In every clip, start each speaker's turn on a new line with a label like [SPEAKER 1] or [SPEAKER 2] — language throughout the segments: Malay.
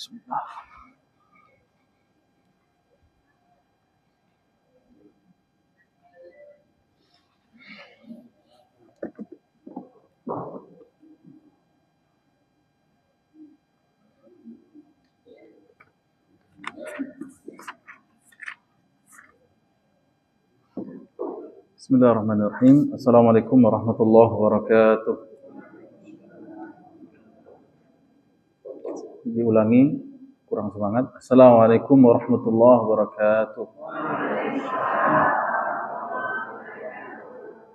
[SPEAKER 1] Bismillah. Bismillahirrahmanirrahim. Assalamualaikum warahmatullahi wabarakatuh. Diulangi, kurang semangat. Assalamualaikum warahmatullahi wabarakatuh.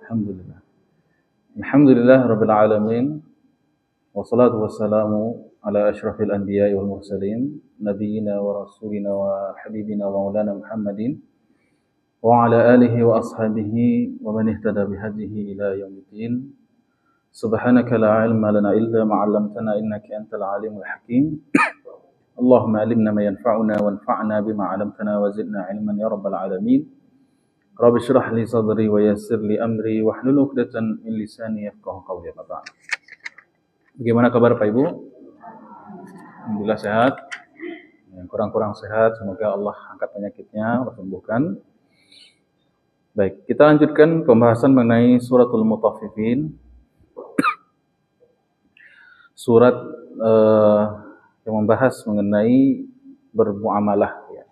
[SPEAKER 1] Alhamdulillah. Alhamdulillah rabbil alamin. Wassalatu wassalamu ala asyrafil anbiya'i wal mursalin, nabiyyina wa rasulina wa habibina wa maulana Muhammadin wa ala alihi wa ashabihi wa man ihtada bihadihi ila yaumiddin. Subhanaka la ilma lana illa ma 'allamtana innaka antal alimul hakim. Allahumma alimna ma yanfa'una wanfa'na bima 'allamtana wa zidna 'ilman ya rabbal alamin. Rabbi shrah li sadri wa yassir li amri wahlul 'uqdatan min lisani yafqahu qawli. Bagaimana kabar Pak Ibu? Alhamdulillah sehat. Yang kurang-kurang sehat semoga Allah angkat penyakitnya, Allah sembuhkan. Baik, kita lanjutkan pembahasan mengenai suratul Mutaffifin. Surat yang membahas mengenai bermuamalah, ya.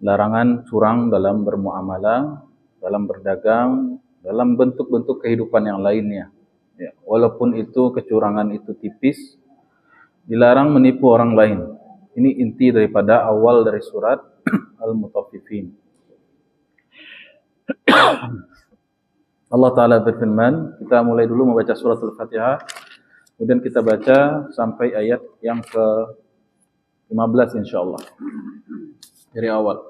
[SPEAKER 1] Larangan curang dalam bermuamalah, dalam berdagang, dalam bentuk-bentuk kehidupan yang lainnya. Ya, walaupun itu kecurangan itu tipis, dilarang menipu orang lain. Ini inti daripada awal dari surat Al-Mutaffifin. Allah Ta'ala berfirman, kita mulai dulu membaca surat Al-Fatihah, kemudian kita baca sampai ayat yang ke-15 insyaAllah. Dari awal.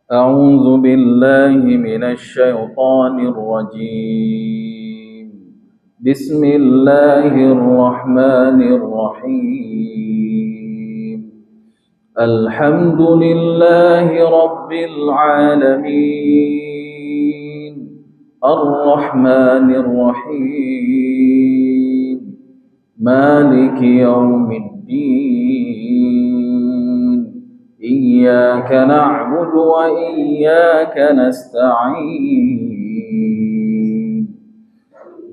[SPEAKER 1] A'udzu billahi minasy syaithanir rajim. Bismillahirrahmanirrahim. Alhamdulillahi rabbil alamin. Ar-Rahmanir Rahim. Maliki yaumiddin. Iyyaka na'budu wa iyyaka nasta'in.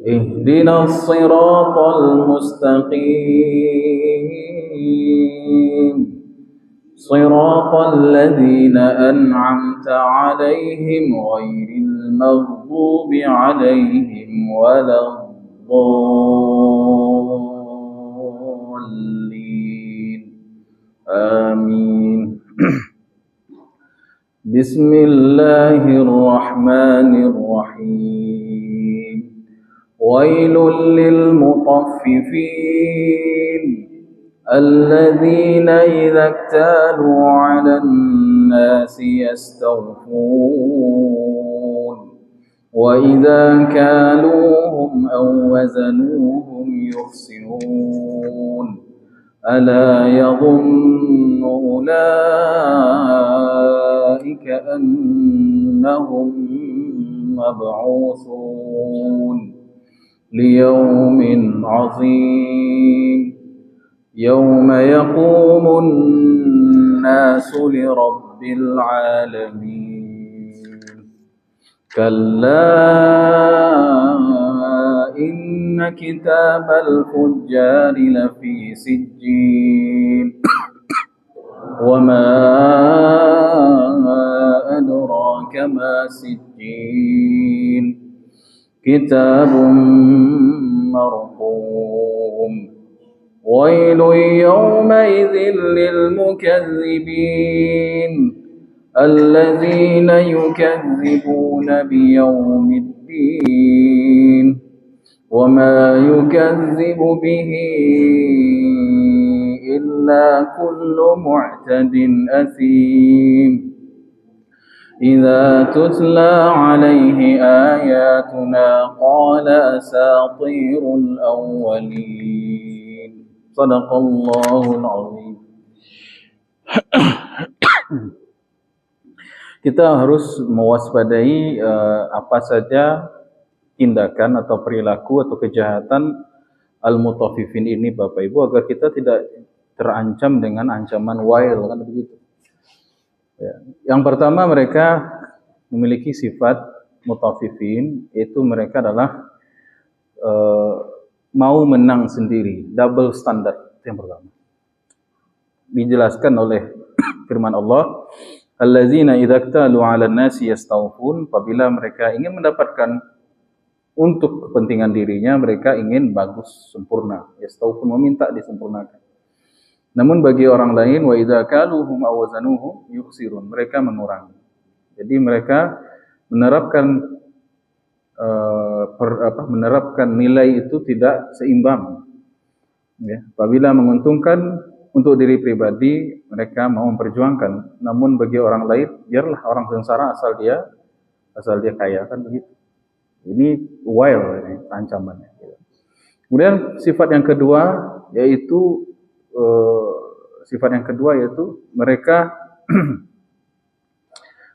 [SPEAKER 1] Ihdinas siratal mustaqim. Siratal ladzina an'amta 'alaihim ghairil maghdubi 'alaihim waladdallin. Amin. Bismillahirrahmanirrahim. Wailul lil mutaffifin. الذين إذا اكتالوا على الناس يستوفون وإذا كالوهم أو وزنوهم يخسرون ألا يظن أولئك أنهم مبعوثون ليوم عظيم يوم يقوم الناس لرب العالمين كلا إن كتاب الفجار لفي سجين وما أدراك ما سجين كتاب مرقوم ويل يومئذ للمكذبين الذين يكذبون بيوم الدين وما يكذب به إلا كل معتد أثيم إذا تتلى عليه آياتنا قال أساطير الأولين Sadaqallahul azim. Kita harus mewaspadai apa saja tindakan atau perilaku atau kejahatan al-mutaffifin ini Bapak Ibu, agar kita tidak terancam dengan ancaman wail, kan begitu. Ya. Yang pertama, mereka memiliki sifat mutaffifin, yaitu mereka adalah mau menang sendiri, double standard. Itu yang pertama. Dijelaskan oleh firman Allah, allazina idza iktalu 'alan nasi yastawfun, apabila mereka ingin mendapatkan untuk kepentingan dirinya, mereka ingin bagus, sempurna. Yastawfun, meminta disempurnakan. Namun bagi orang lain, wa idza kaluhum aw wazanuhum yukhsirun, mereka mengurangi. Jadi mereka menerapkan menerapkan nilai itu tidak seimbang. Ya, apabila menguntungkan untuk diri pribadi, mereka mau memperjuangkan. Namun bagi orang lain, biarlah orang sengsara asal dia kaya, kan begitu. Ini wild, ini ancamannya. Kemudian sifat yang kedua yaitu mereka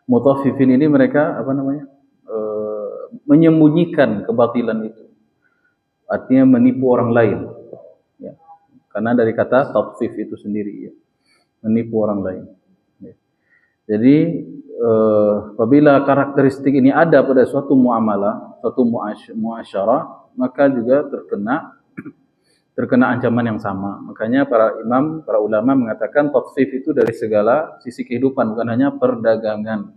[SPEAKER 1] mutaffifin ini, mereka menyembunyikan kebatilan itu. Artinya menipu orang lain. Ya. Karena dari kata tatfif itu sendiri, ya, menipu orang lain. Ya. Jadi apabila karakteristik ini ada pada suatu muamalah, suatu muasyarah, maka juga terkena ancaman yang sama. Makanya para ulama mengatakan tatfif itu dari segala sisi kehidupan, bukan hanya perdagangan.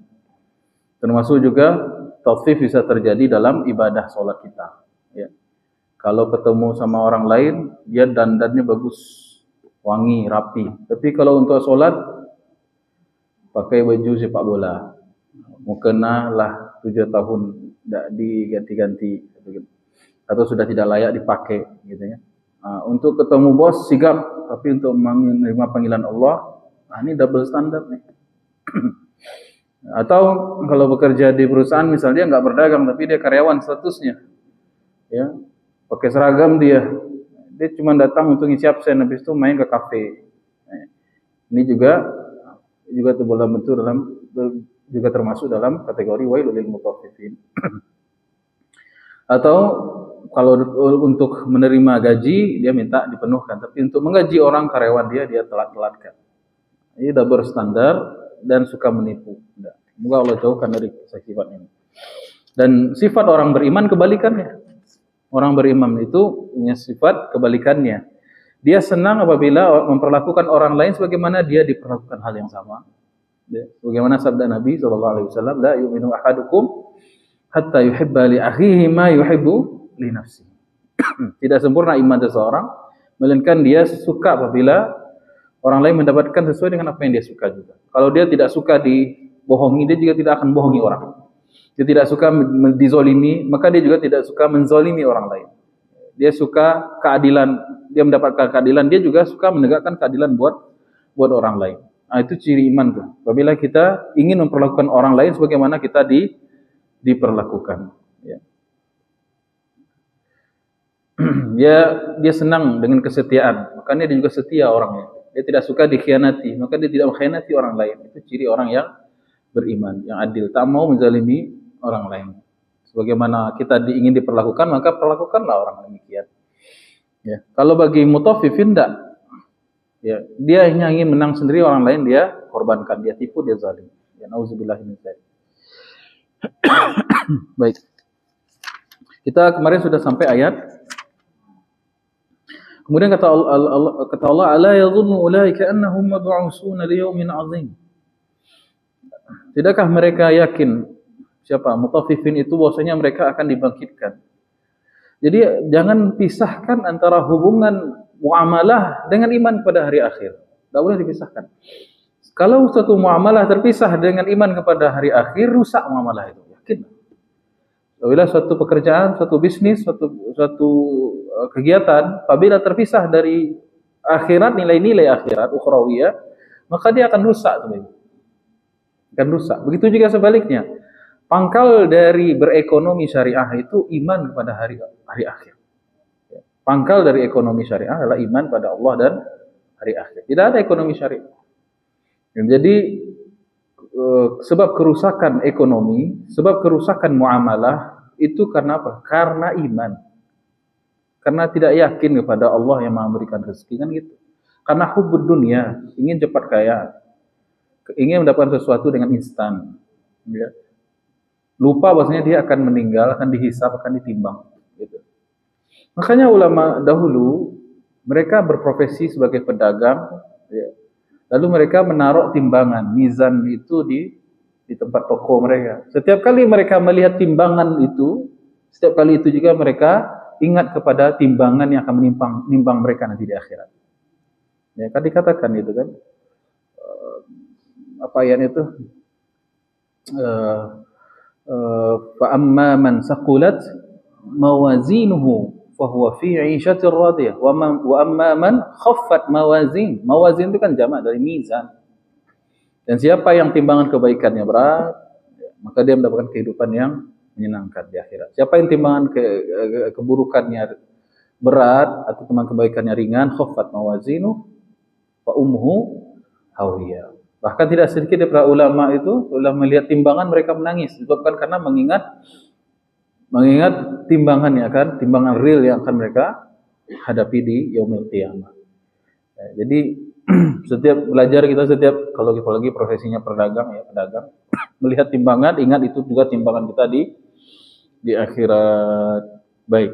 [SPEAKER 1] Termasuk juga tatfif bisa terjadi dalam ibadah sholat kita. Ya. Kalau ketemu sama orang lain, dia dandannya bagus, wangi, rapi. Tapi kalau untuk sholat, pakai baju sepak bola, mukena lah 7 tahun tidak diganti-ganti, atau sudah tidak layak dipakai, gitu ya. Untuk ketemu bos sigap, tapi untuk menerima panggilan Allah, ini double standard nih. Atau kalau bekerja di perusahaan, misalnya nggak berdagang, tapi dia karyawan statusnya, ya, pakai seragam dia cuma datang untuk ngisi absen, habis itu main ke kafe. Ini juga juga termasuk dalam kategori wailul lil mutaffifin. Atau kalau untuk menerima gaji dia minta dipenuhkan, tapi untuk menggaji orang karyawan dia telat-telatkan. Ini double standar dan suka menipu. Semoga Allah jauhkan dari sifat ini. Dan sifat orang beriman kebalikannya. Orang beriman itu punya sifat kebalikannya. Dia senang apabila memperlakukan orang lain sebagaimana dia diperlakukan hal yang sama. Bagaimana sabda Nabi SAW, la yu'minu ahadukum hatta yuhibba li akhihi ma yuhibbu li nafsihi. Tidak sempurna iman seseorang, melainkan dia suka apabila orang lain mendapatkan sesuai dengan apa yang dia suka juga. Kalau dia tidak suka dibohongi, dia juga tidak akan bohongi orang. Dia tidak suka dizolimi, maka dia juga tidak suka menzolimi orang lain. Dia suka keadilan, dia mendapatkan keadilan, dia juga suka menegakkan keadilan buat orang lain. Itu ciri iman tuh. Apabila kita ingin memperlakukan orang lain sebagaimana kita diperlakukan. Ya. Dia senang dengan kesetiaan, makanya dia juga setia orangnya. Dia tidak suka dikhianati, maka dia tidak mengkhianati orang lain. Itu ciri orang yang beriman, yang adil, tak mau menzalimi orang lain. Sebagaimana kita ingin diperlakukan, maka perlakukanlah orang demikian. Ya. Kalau bagi mutaffifin tidak, ya, dia hanya ingin menang sendiri, orang lain dia korbankan, dia tipu, dia zalim. Ya, nauzubillah min dzalik. Baik. Kita kemarin sudah sampai ayat. Kemudian kata Allah, ala yadhunnu ulaika annahum mab'utsuna li yaumin 'adzim. Tidakkah mereka yakin, siapa mutaffifin itu, bahwasanya mereka akan dibangkitkan. Jadi jangan pisahkan antara hubungan muamalah dengan iman pada hari akhir. Tidak boleh dipisahkan. Kalau suatu muamalah terpisah dengan iman kepada hari akhir, rusak muamalah itu. Yakin. Apabila suatu pekerjaan, suatu bisnis, suatu kegiatan, apabila terpisah dari akhirat, nilai-nilai akhirat, ukhrawiyah, maka dia akan rusak. Akan rusak. Begitu juga sebaliknya. Pangkal dari berekonomi syariah itu iman kepada hari akhir. Pangkal dari ekonomi syariah adalah iman pada Allah dan hari akhir. Tidak ada ekonomi syariah. Jadi sebab kerusakan ekonomi, sebab kerusakan muamalah itu karena apa? Karena iman. Karena tidak yakin kepada Allah yang memberikan rezeki, kan gitu. Karena hubbud dunia, ingin cepat kaya, ingin mendapatkan sesuatu dengan instan. Ya. Lupa bahwasanya dia akan meninggal, akan dihisab, akan ditimbang. Gitu. Makanya ulama dahulu mereka berprofesi sebagai pedagang, ya. Lalu mereka menaruh timbangan, mizan itu di tempat toko mereka. Setiap kali mereka melihat timbangan itu, setiap kali itu juga mereka ingat kepada timbangan yang akan menimbang mereka nanti di akhirat. Ya kan dikatakan itu kan, apa ayat itu? Fa amma man saqulat mawazinuhu fahuwa fi 'ishatir radiyah wa amma man khaffat mawazin itu kan jamak dari mizan. Dan siapa yang timbangan kebaikannya berat, maka dia mendapatkan kehidupan yang menyenangkan di akhirat. Siapa yang timbangan keburukannya berat atau timbangan kebaikannya ringan, khaffat mawazinu fa ummuhu hawiyah. Bahkan tidak sedikit daripada ulama itu, ulama melihat timbangan mereka menangis, disebabkan karena mengingat timbangannya kan, timbangan real yang akan mereka hadapi di yaumil qiyamah. Ya, jadi setiap belajar kita, setiap kalau lagi profesinya pedagang ya, pedagang melihat timbangan, ingat itu juga timbangan kita di akhirat. Baik.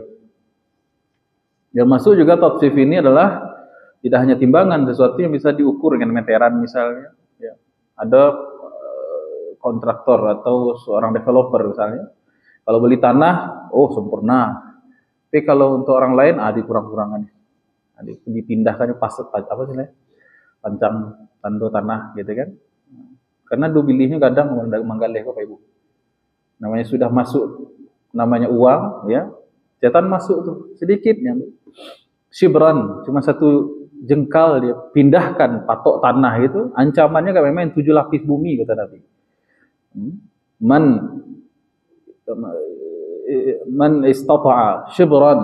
[SPEAKER 1] Yang masuk juga tauqif ini adalah tidak hanya timbangan, sesuatu yang bisa diukur dengan meteran misalnya. Ya. Ada kontraktor atau seorang developer misalnya, kalau beli tanah, oh sempurna. Tapi kalau untuk orang lain, dikurang-kurangan. Dipindahkan apa sih pancang tando tanah gitu kan. Karena dubilihnya kadang manggaleh kok Pak Ibu. Namanya sudah masuk, namanya uang ya. Cetan masuk tuh sedikitnya. Shibran, cuma satu jengkal dia pindahkan patok tanah itu, ancamannya kan memang 7 lapis bumi kata Nabi. Man istata'a shibran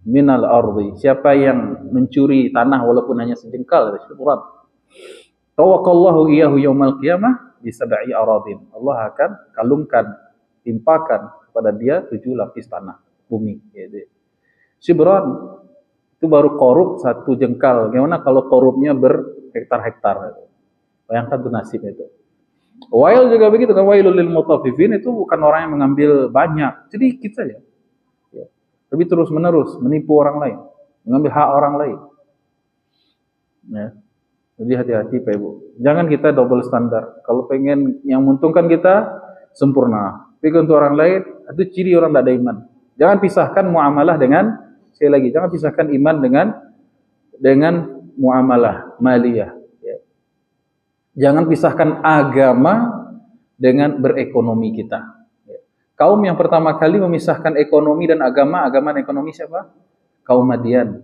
[SPEAKER 1] minal ardi, siapa yang mencuri tanah walaupun hanya sejengkal dari shibran, tawaqallahu iyahu yaumal qiyamah bi sab'i aradin, Allah akan kalungkan, timpakan kepada dia 7 lapis tanah bumi gitu. Shibran itu baru korup 1 jengkal. Gimana kalau korupnya berhektar-hektar? Bayangkan tuh nasib itu. Wail juga begitu kan, wailul lil mutaffifin, itu bukan orang yang mengambil banyak, sedikit saja. Ya. Tapi terus-menerus menipu orang lain, mengambil hak orang lain. Ya. Jadi hati-hati Pak Ibu. Jangan kita double standar. Kalau pengen yang menguntungkan kita sempurna, tapi untuk orang lain itu ciri orang tidak ada iman. Jangan pisahkan muamalah dengan, sekali lagi, jangan pisahkan iman dengan muamalah maliyah. Jangan pisahkan agama dengan berekonomi kita. Kaum yang pertama kali memisahkan ekonomi dan agama dan ekonomi siapa? Kaum Madian.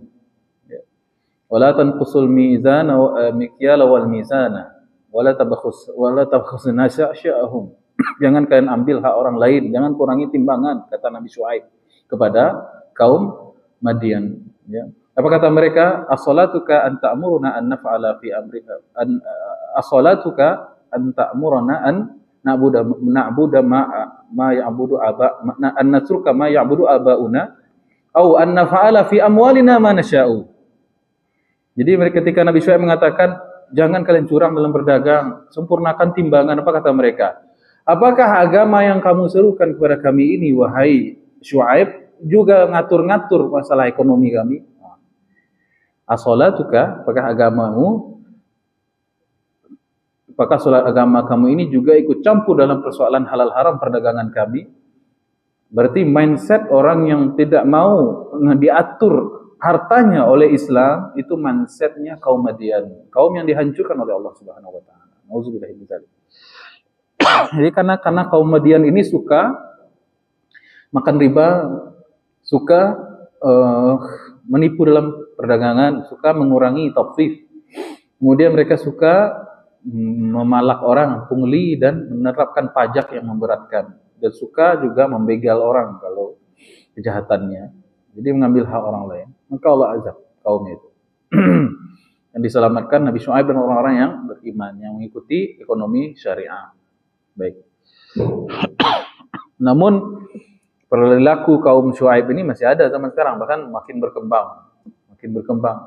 [SPEAKER 1] Wala tanqusul mizana mikyala wal mizana wala tabkhus nasa sya'ahum. Jangan kalian ambil hak orang lain, jangan kurangi timbangan, kata Nabi Syuaib kepada kaum Madian. Ya. Apa kata mereka? As-salatuka an ta'muruna an naf'ala fi amrika as-salatuka an ta'muruna an na'budu ma ya'budu aba an natruka ma ya'budu abauna au an naf'ala fi amwalina ma nasha'u. Jadi mereka ketika Nabi Syuaib mengatakan jangan kalian curang dalam berdagang, sempurnakan timbangan, apa kata mereka? Apakah agama yang kamu serukan kepada kami ini wahai Syuaib juga ngatur-ngatur masalah ekonomi kami? As-salatuka, apakah sholat agama kamu ini juga ikut campur dalam persoalan halal haram perdagangan kami? Berarti mindset orang yang tidak mau diatur hartanya oleh Islam, itu mindsetnya kaum Madian, kaum yang dihancurkan oleh Allah Subhanahu wa taala. Nauzubillah min dzalik. Jadi karena kaum Madian ini suka makan riba, suka menipu dalam perdagangan, suka mengurangi tauqif. Kemudian mereka suka memalak orang, pungli, dan menerapkan pajak yang memberatkan, dan suka juga membegal orang kalau kejahatannya. Jadi mengambil hak orang lain. Maka Allah azab kaumnya itu. Yang diselamatkan Nabi Syuaib dan orang-orang yang beriman, yang mengikuti ekonomi syariah. Baik. Namun perilaku kaum Syuaib ini masih ada zaman sekarang, bahkan makin berkembang makin berkembang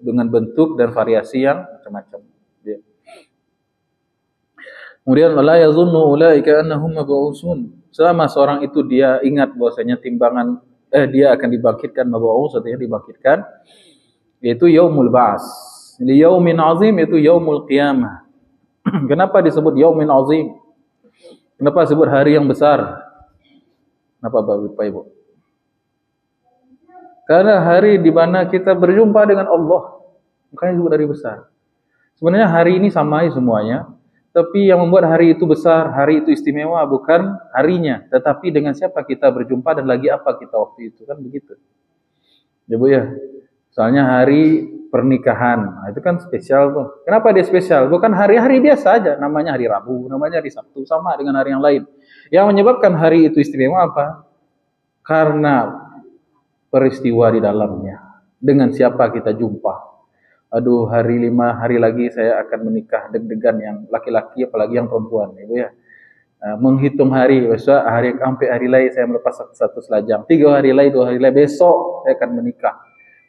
[SPEAKER 1] dengan bentuk dan variasi yang macam-macam. Ya. Kemudian la yazunnu ulaika annahum mab'utsun. Selama seorang itu dia ingat bahwasanya dia akan dibangkitkan, mab'uts artinya dibangkitkan, yaitu yaumul ba'ats. Li yaumin azim, yaitu yaumul qiyamah. Kenapa disebut yaumin azim? Kenapa disebut hari yang besar? Kenapa Bapak Ibu? Karena hari di mana kita berjumpa dengan Allah. Makanya disebut hari besar. Sebenarnya hari ini samai semuanya, tapi yang membuat hari itu besar, hari itu istimewa bukan harinya, tetapi dengan siapa kita berjumpa dan lagi apa kita waktu itu, kan begitu. Ya Bu ya. Soalnya hari pernikahan, nah, itu kan spesial tuh. Kenapa dia spesial? Bukan hari-hari biasa aja, namanya hari Rabu, namanya hari Sabtu, sama dengan hari yang lain. Yang menyebabkan hari itu istimewa apa? Karena peristiwa di dalamnya. Dengan siapa kita jumpa. Aduh, hari 5 hari lagi saya akan menikah, deg-degan yang laki-laki apalagi yang perempuan, Ibu ya. Menghitung hari, besok sampai hari lain saya melepas satu selajang. 3 hari lain, 2 hari lain, besok saya akan menikah.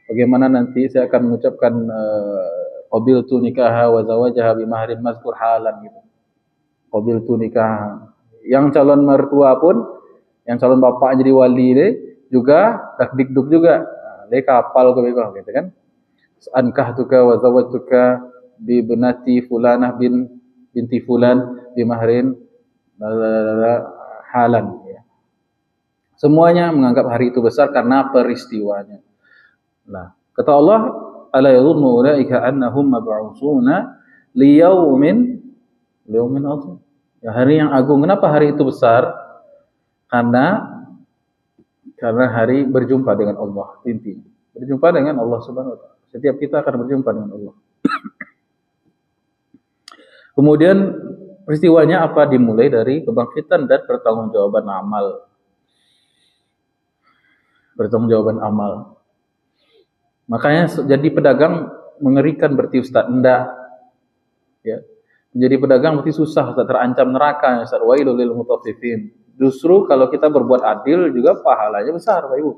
[SPEAKER 1] Bagaimana nanti saya akan mengucapkan qabiltu nikaha wa zawajaha bimahrin mazkur halan gitu. Qabiltu nikah. Yang calon mertua pun, yang calon bapak jadi wali deh, juga dakdikduk juga. Dia kapal ke bego gitu kan. Ankahtuka wa zawajtuka bi binati fulanah binti fulan bimahrin halan ya. Semuanya menganggap hari itu besar karena peristiwanya. Nah, kata Allah, ala yadhunnu ulaika annahum mab'utsuna liyaumin azim. Ya, hari yang agung. Kenapa hari itu besar? Karena hari berjumpa dengan Allah, intinya. Berjumpa dengan Allah Subhanahu wa taala. Setiap kita akan berjumpa dengan Allah. Kemudian peristiwanya apa? Dimulai dari kebangkitan dan pertanggungjawaban amal. Pertanggungjawaban amal. Makanya jadi pedagang mengerikan berarti Ustaz, enggak. Ya. Menjadi pedagang berarti susah, Ustaz, terancam neraka, Ustaz. Wailul lil mutaffifin. Justru kalau kita berbuat adil juga pahalanya besar, Bapak Ibu.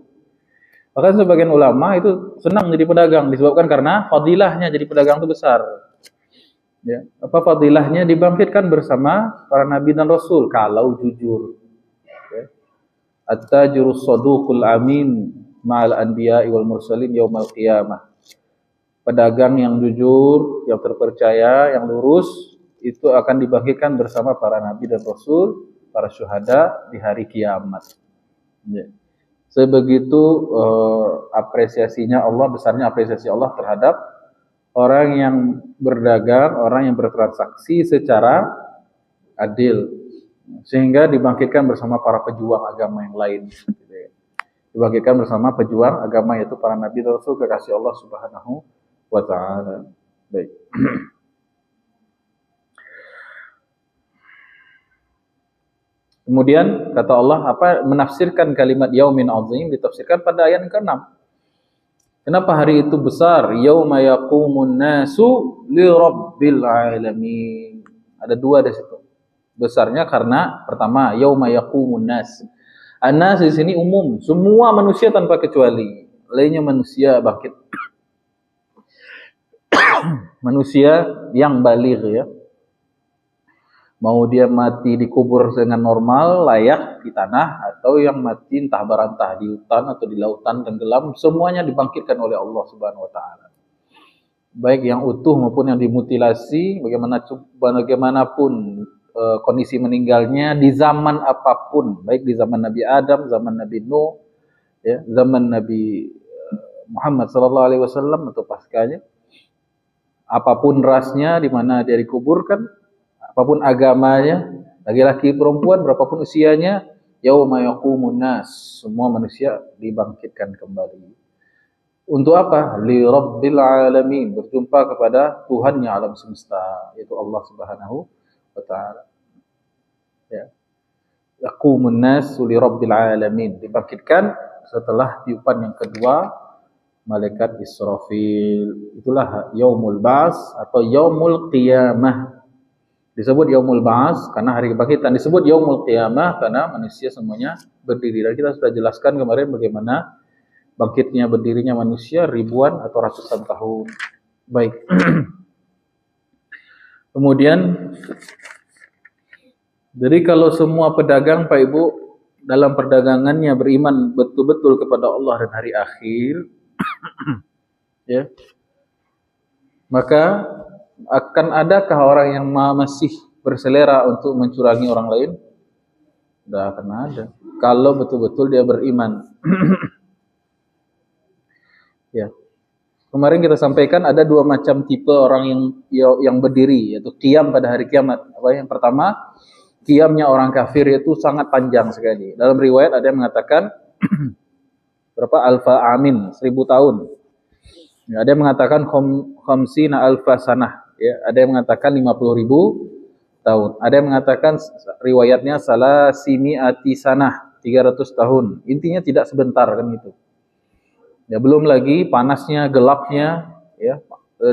[SPEAKER 1] Bahkan sebagian ulama itu senang jadi pedagang disebabkan karena fadilahnya jadi pedagang itu besar. Ya. Apa fadilahnya? Dibangkitkan bersama para nabi dan rasul kalau jujur. Ya. At-tajirus saduqul amin ma'al anbiya'i wal mursalin yaumal qiyamah. Pedagang yang jujur, yang terpercaya, yang lurus itu akan dibangkitkan bersama para nabi dan rasul, para syuhada di hari kiamat. Ya. Sebegitu apresiasinya Allah, besarnya apresiasi Allah terhadap orang yang berdagang, orang yang bertransaksi secara adil, sehingga dibangkitkan bersama para pejuang agama yang lain. Dibangkitkan bersama pejuang agama, yaitu para nabi dan rasul kekasih Allah Subhanahu wa taala. Baik. Kemudian kata Allah menafsirkan kalimat yaumin azim, ditafsirkan pada ayat yang ke-6. Kenapa hari itu besar? Yauma yaqumun nasu li rabbil alamin. Ada 2 di situ. Besarnya karena pertama yauma yaqumun nas. An-nas di sini umum, semua manusia tanpa kecuali. Lainnya manusia bangkit. Manusia yang baligh ya. Mau dia mati dikubur dengan normal, layak di tanah, atau yang mati entah berantah di hutan atau di lautan tenggelam, semuanya dibangkitkan oleh Allah Subhanahu wa taala. Baik yang utuh maupun yang dimutilasi, bagaimanapun kondisi meninggalnya di zaman apapun, baik di zaman Nabi Adam, zaman Nabi Nuh, ya, zaman Nabi Muhammad sallallahu alaihi wasallam atau paskanya. Apapun rasnya di mana dia dikuburkan, apapun agamanya, laki-laki perempuan, berapapun usianya, yauma yaqumun nas, semua manusia dibangkitkan kembali. Untuk apa? Li rabbil alamin, berjumpa kepada Tuhan yang alam semesta, yaitu Allah Subhanahu wa taala. Ya. Yaqumun nas li rabbil alamin, dibangkitkan setelah tiupan yang kedua malaikat Israfil. Itulah yaumul ba'ats atau yaumul qiyamah. Disebut yaumul ba'ats karena hari kebangkitan, disebut yaumul qiyamah karena manusia semuanya berdiri. Dan kita sudah jelaskan kemarin bagaimana bangkitnya berdirinya manusia ribuan atau ratusan tahun. Baik. Kemudian, jadi kalau semua pedagang Pak Ibu dalam perdagangannya beriman betul-betul kepada Allah dan hari akhir, ya, maka akan adakah orang yang masih berselera untuk mencurangi orang lain? Tidak akan ada. Kalau betul-betul dia beriman. Ya. Kemarin kita sampaikan ada dua macam tipe orang yang berdiri, yaitu qiyam pada hari kiamat. Apa yang pertama, qiyamnya orang kafir itu sangat panjang sekali. Dalam riwayat ada yang mengatakan berapa alfa amin, 1000 tahun. Ya, ada yang mengatakan khamsina alfa sanah, ya, ada yang mengatakan 50.000 tahun. Ada yang mengatakan riwayatnya salasimi'ati sanah, 300 tahun. Intinya tidak sebentar kan itu. Ya, belum lagi panasnya, gelapnya, ya,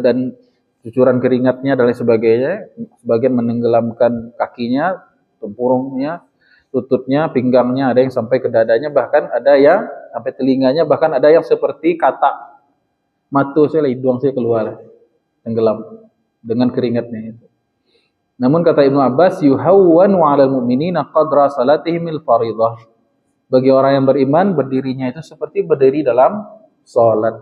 [SPEAKER 1] dan cucuran keringatnya dan lain sebagainya. Sebagian menenggelamkan kakinya, tempurungnya, lututnya, pinggangnya, ada yang sampai ke dadanya, bahkan ada yang sampai telinganya, bahkan ada yang seperti katak mata saya, hidung saya keluar, tenggelam dengan keringatnya itu. Namun kata Ibnu Abbas, yuhawwanu 'alal mu'minina qadra salatihimil fardhah. Bagi orang yang beriman, berdirinya itu seperti berdiri dalam salat.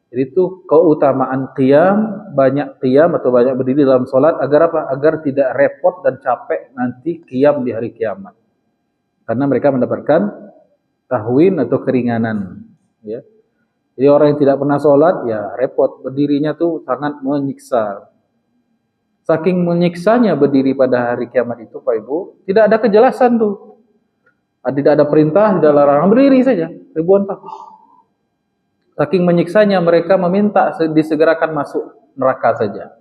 [SPEAKER 1] Jadi itu keutamaan qiyam, banyak qiyam atau banyak berdiri dalam salat agar apa? Agar tidak repot dan capek nanti qiyam di hari kiamat. Karena mereka mendapatkan tahwin atau keringanan, ya. Jadi orang yang tidak pernah salat ya repot, berdirinya tuh sangat menyiksa. Saking menyiksanya berdiri pada hari kiamat itu Pak Ibu, tidak ada kejelasan tuh. Tidak ada perintah, tidak larangan, berdiri saja ribuan tahun. Saking menyiksanya mereka meminta disegerakan masuk neraka saja.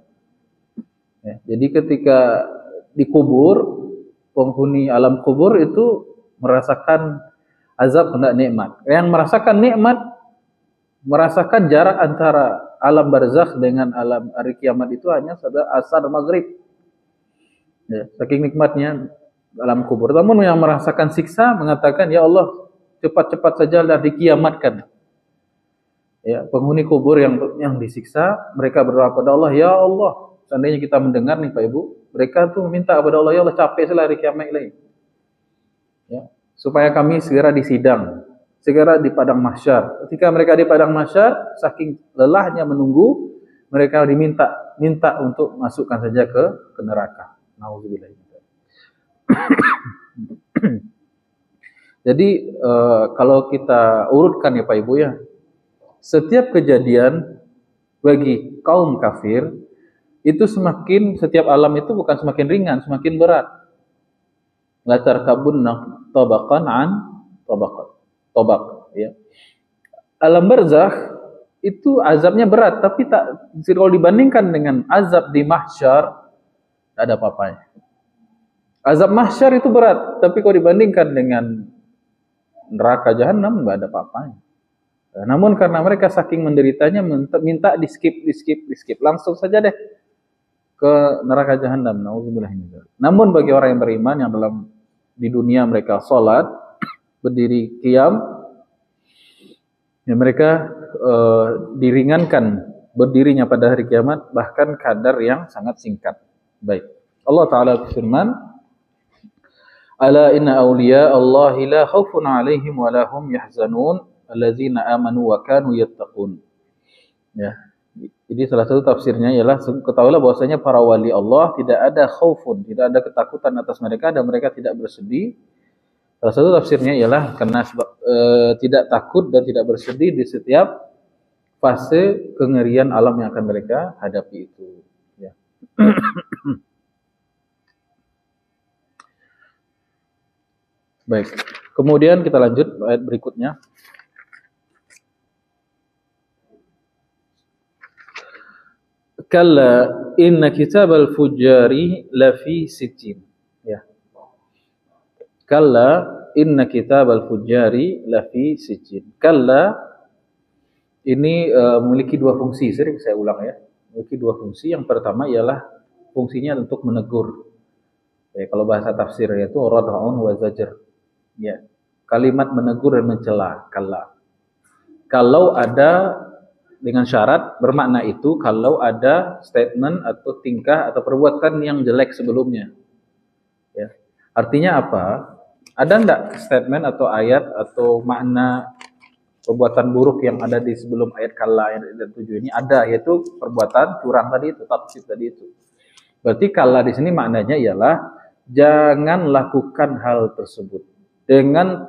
[SPEAKER 1] Ya, jadi ketika dikubur, penghuni alam kubur itu merasakan azab hendak nikmat. Yang merasakan nikmat merasakan jarak antara alam barzakh dengan alam hari kiamat itu hanya pada asar maghrib. Ya, saking nikmatnya alam kubur. Namun yang merasakan siksa mengatakan, ya Allah, cepat-cepat sajalah dikiamatkan. Ya, penghuni kubur yang disiksa, mereka berdoa kepada Allah, ya Allah, seandainya kita mendengar nih Pak Ibu, mereka tuh meminta kepada Allah, ya Allah, capek sekali hari kiamat ini. Ya, supaya kami segera disidang, segera di padang mahsyar. Ketika mereka di padang mahsyar, saking lelahnya menunggu, mereka minta untuk masukkan saja ke neraka. Nauzubillah. Jadi kalau kita urutkan ya Pak Ibu ya, setiap kejadian bagi kaum kafir itu setiap alam itu bukan semakin ringan, semakin berat. La tarkabunna tabaqan an tabaq, ya. Alam barzakh itu azabnya berat, tapi kalau dibandingkan dengan azab di mahsyar tidak ada apa-apanya. Azab mahsyar itu berat, tapi kalau dibandingkan dengan neraka jahanam enggak ada apa-apanya. Namun karena mereka saking menderitanya minta di skip, langsung saja deh ke neraka jahanam. Nauzubillah. Namun bagi orang yang beriman yang di dunia mereka salat, berdiri qiyam, ya mereka diringankan berdirinya pada hari kiamat bahkan kadar yang sangat singkat. Baik. Allah Ta'ala berfirman, ala inna awliya Allahi la khawfun alaihim wa lahum yahzanun allazina amanu wa kanu yattaqun. Ya. Jadi salah satu tafsirnya ialah ketahuilah bahwasanya para wali Allah tidak ada khaufun, tidak ada ketakutan atas mereka dan mereka tidak bersedih. Salah satu tafsirnya ialah karena tidak takut dan tidak bersedih di setiap fase kengerian alam yang akan mereka hadapi itu. Ya. Baik. Kemudian kita lanjut ayat berikutnya. Kalla inna kitabal fujari lafi sijjin. Ya. Kalla inna kitabal fujari lafi sijjin. Kalla ini memiliki dua fungsi, sering saya ulang ya. Memiliki dua fungsi. Yang pertama ialah fungsinya untuk menegur. Ya, kalau bahasa tafsir yaitu rad'un wa zajr. Ya. Kalimat menegur dan mencela, kalla. Kalau ada dengan syarat bermakna itu kalau ada statement atau tingkah atau perbuatan yang jelek sebelumnya. Ya. Artinya apa? Ada enggak statement atau ayat atau makna perbuatan buruk yang ada di sebelum ayat kalla ayat 7 ini? Ada, yaitu perbuatan curang tadi itu, taksib tadi itu. Berarti kalla di sini maknanya ialah jangan lakukan hal tersebut dengan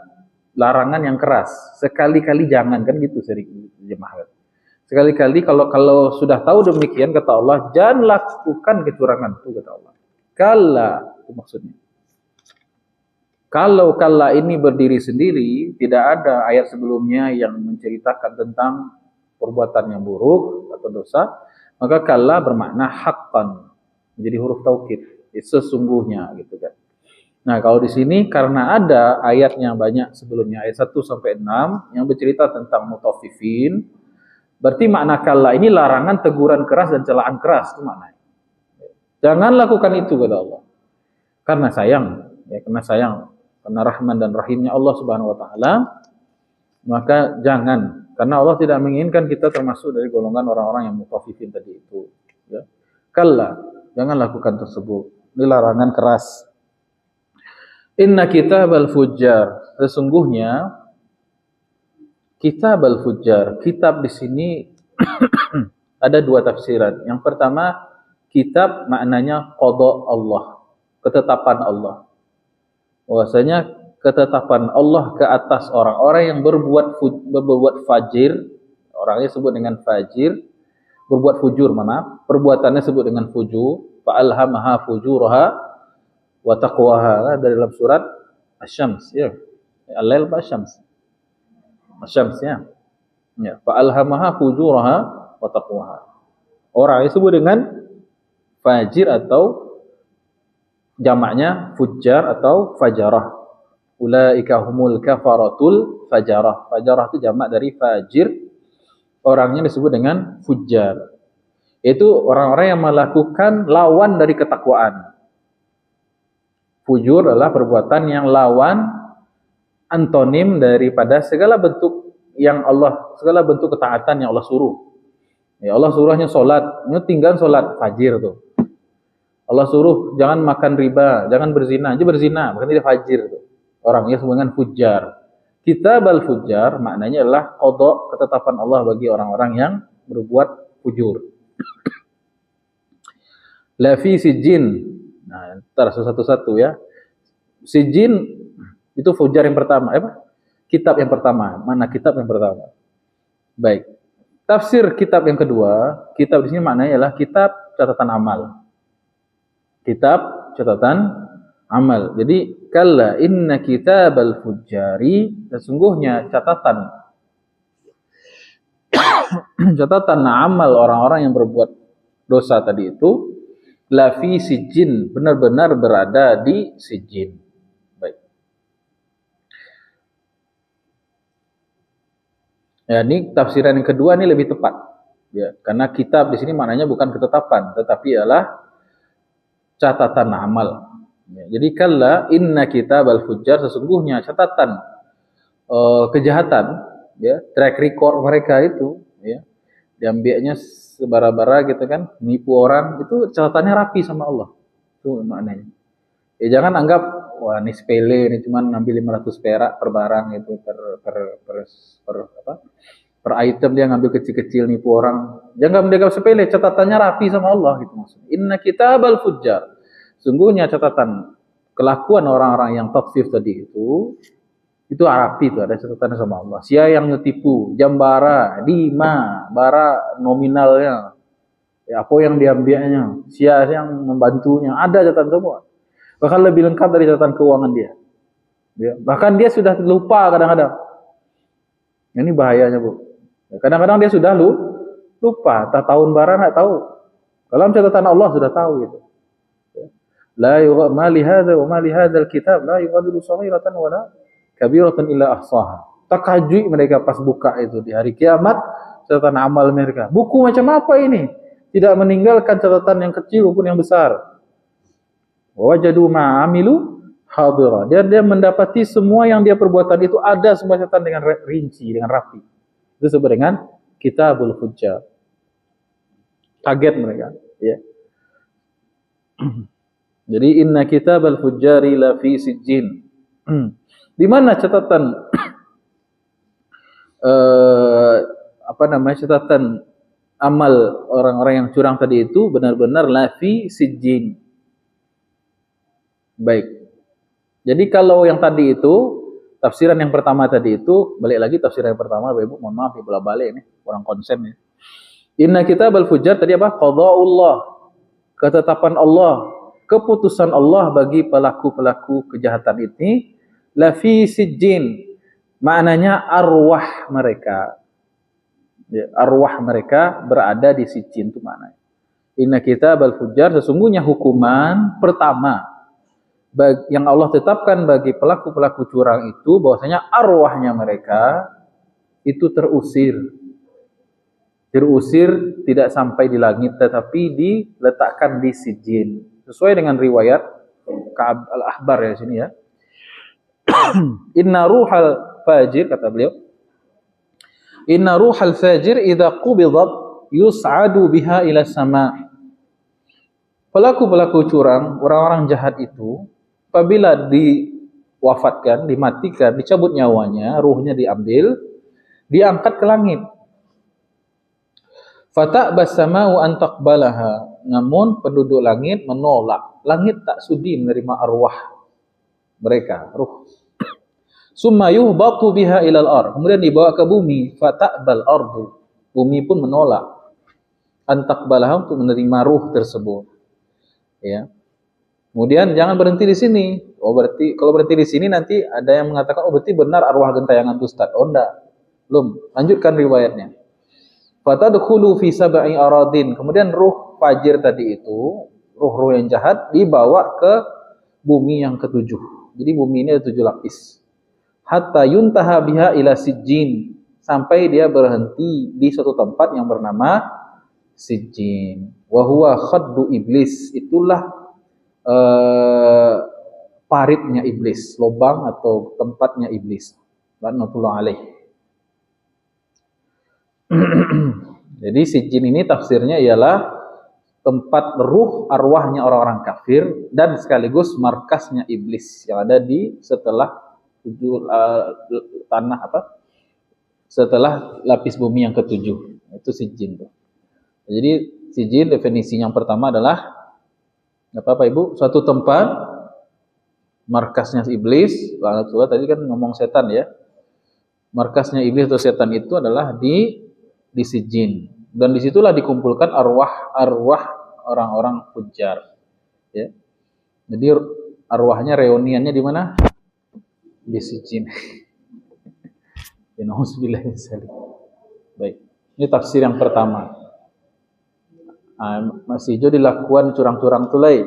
[SPEAKER 1] larangan yang keras. Sekali-kali jangan, kan gitu sering jemaah. Sekali-kali kalau sudah tahu demikian kata Allah, jangan lakukan kecurangan itu kata Allah. Kalla itu maksudnya. Kalau kalla ini berdiri sendiri, tidak ada ayat sebelumnya yang menceritakan tentang perbuatan yang buruk atau dosa, maka kalla bermakna haqqan. Menjadi huruf taukid, sesungguhnya gitu kan. Nah, kalau di sini karena ada ayatnya banyak sebelumnya ayat 1 sampai 6 yang bercerita tentang mutaffifin, berarti makna kalla ini larangan, teguran keras dan celaan keras itu maknanya. Jangan lakukan itu kata Allah. Karena sayang, ya, karena Rahman dan Rahimnya Allah Subhanahu wa taala, maka jangan, karena Allah tidak menginginkan kita termasuk dari golongan orang-orang yang mutaffifin tadi itu, ya. Kalla, jangan lakukan tersebut. Ini larangan keras. Inna kitabal fujjar, sesungguhnya kitabal fujjar, kitab di sini ada dua tafsiran. Yang pertama, kitab maknanya qada Allah, ketetapan Allah. Bahwasanya ketetapan Allah ke atas orang-orang yang berbuat fajir, orangnya sebut dengan fajir, berbuat fujur, perbuatannya sebut dengan fujur, fa'alhamaha fujuraha wa taqwaha, dari dalam surat Asy-Syams, ya. Al-Lail Asy-Syams. Asy-Syams, ya. Ya, fa'alhamaha fujuraha wa taqwaha. Orang disebut dengan fajir atau jamaknya fujjar atau fajarah. Ulaika humul kafaratul fajarah. Fajarah itu jamak dari fajir. Orangnya disebut dengan fujjar. Itu orang-orang yang melakukan lawan dari ketakwaan. Fujur adalah perbuatan yang lawan, antonim daripada segala bentuk ketaatan yang Allah suruh. Ya, Allah suruhnya sholat, tinggal sholat fajir tuh. Allah suruh jangan makan riba, jangan berzina, aja berzina, bahkan tidak fajir tuh. Orangnya disebut dengan fujjar. Kitabal fujjar maknanya adalah qada, ketetapan Allah bagi orang-orang yang berbuat fujur. La fi sijin. Nah, ntar satu-satu ya. Sijin itu fujjar yang pertama, kitab yang pertama. Mana kitab yang pertama? Baik. Tafsir kitab yang kedua, kitab di sini maknanya adalah kitab catatan amal. Kitab catatan amal. Jadi kalla inna kitabal fujjari, sesungguhnya catatan amal orang-orang yang berbuat dosa tadi itu la fi sijin, benar-benar berada di sijin. Baik. Ya, ini tafsiran yang kedua ini lebih tepat. Ya, karena kitab di sini maknanya bukan ketetapan, tetapi adalah catatan amal. Ya, jadi kalla inna kitabal fujjar, sesungguhnya catatan kejahatan, ya, track record mereka itu, ya, diambilnya sebara-bara gitu kan, nipu orang, itu catatannya rapi sama Allah. Itu maknanya. Ya jangan anggap wah ini sepele, ini cuma ngambil 500 perak per barang itu, per item dia ngambil kecil-kecil nipu orang. Jangan menganggap sepele, catatannya rapi sama Allah gitu maksudnya. Inna kitabal fujjar. Sungguhnya catatan kelakuan orang-orang yang tatfif tadi itu rapi, itu ada catatannya sama Allah. Siapa yang nyetipu, jambara, dima, bara nominalnya, ya, apa yang diambilnya, siapa yang membantunya, ada catatan semua. Bahkan lebih lengkap dari catatan keuangan dia. Ya, bahkan dia sudah lupa kadang-kadang. Ini bahayanya, Bu. Kadang-kadang dia sudah lupa, tak tahun bara nggak tahu. Dalam catatan Allah sudah tahu gitu. La yughma li hadza wa ma li hadzal kitab la yughadiru saghiratan wala kabiratan illa ahsaha. Takajui mereka pas buka itu di hari kiamat catatan amal mereka. Buku macam apa ini? Tidak meninggalkan catatan yang kecil maupun yang besar. Wajadu ma'amilu hadira. Dia mendapati semua yang dia perbuatan itu ada semua catatan dengan rinci, dengan rapi. Itu disebut dengan Kitabul Fujjar. Kaget mereka, ya. Jadi inna kitabal fujjari la fi sijjin. Di mana catatan catatan amal orang-orang yang curang tadi itu benar-benar la fi sijjin. Baik. Jadi kalau yang tadi itu tafsiran yang pertama tadi itu, balik lagi tafsiran yang pertama, Bapak Ibu, mohon maaf ya bola-balik ini, kurang konsen ya. Inna kitabal fujjar tadi apa? Qada'ullah, ketetapan Allah, keputusan Allah bagi pelaku-pelaku kejahatan ini, la fi sijjin, maknanya arwah mereka. Ya, arwah mereka berada di sijjin itu maknanya. Inna kitabal fujjar, sesungguhnya hukuman pertama yang Allah tetapkan bagi pelaku-pelaku curang itu bahwasanya arwahnya mereka itu terusir tidak sampai di langit tetapi diletakkan di sijjin sesuai dengan riwayat Ka'ab al-Ahbar ya sini ya. Inna ruhal fajir, kata beliau, inna ruhal fajir idza qubidat yus'adu biha ila sama. Pelaku-pelaku curang, orang-orang jahat itu apabila diwafatkan, dimatikan, dicabut nyawanya, ruhnya diambil, diangkat ke langit. Fata'bas sama'u an taqbalaha. Namun penduduk langit menolak. Langit tak sudi menerima arwah mereka, ruh. Summa yuhbatu biha ilal ard. Kemudian dibawa ke bumi. Fata'bal ardu. Bumi pun menolak an taqbalaha, untuk menerima ruh tersebut. Ya. Kemudian jangan berhenti di sini. Oh berarti kalau berhenti di sini nanti ada yang mengatakan oh berarti benar arwah gentayangan itu Ustaz. Oh enggak. Belum. Lanjutkan riwayatnya. Fatadkhulu fi sab'i aradin. Kemudian ruh fajir tadi itu, ruh-ruh yang jahat dibawa ke bumi yang ketujuh. Jadi bumi ini ada 7 lapis. Hatta yuntaha biha ila sijjin. Sampai dia berhenti di suatu tempat yang bernama sijjin. Wa huwa khaddu iblis. Itulah paritnya iblis, lubang atau tempatnya iblis. Laknatullah alaih. Jadi sijjin ini tafsirnya ialah tempat ruh arwahnya orang-orang kafir dan sekaligus markasnya iblis yang ada di setelah setelah lapis bumi yang ketujuh. Itu sijjin. Jadi sijjin definisinya yang pertama adalah apa Ibu? Suatu tempat markasnya iblis. Laknatullah tadi kan ngomong setan ya. Markasnya iblis atau setan itu adalah di sijjin. Dan disitulah dikumpulkan arwah orang-orang fujjar. Ya. Jadi arwahnya reuniannya di mana? Di sijjin. Ya, nauzubillah min dzalik. Baik. Ini tafsir yang pertama. Masih hijau dilakukan curang-curang tulai.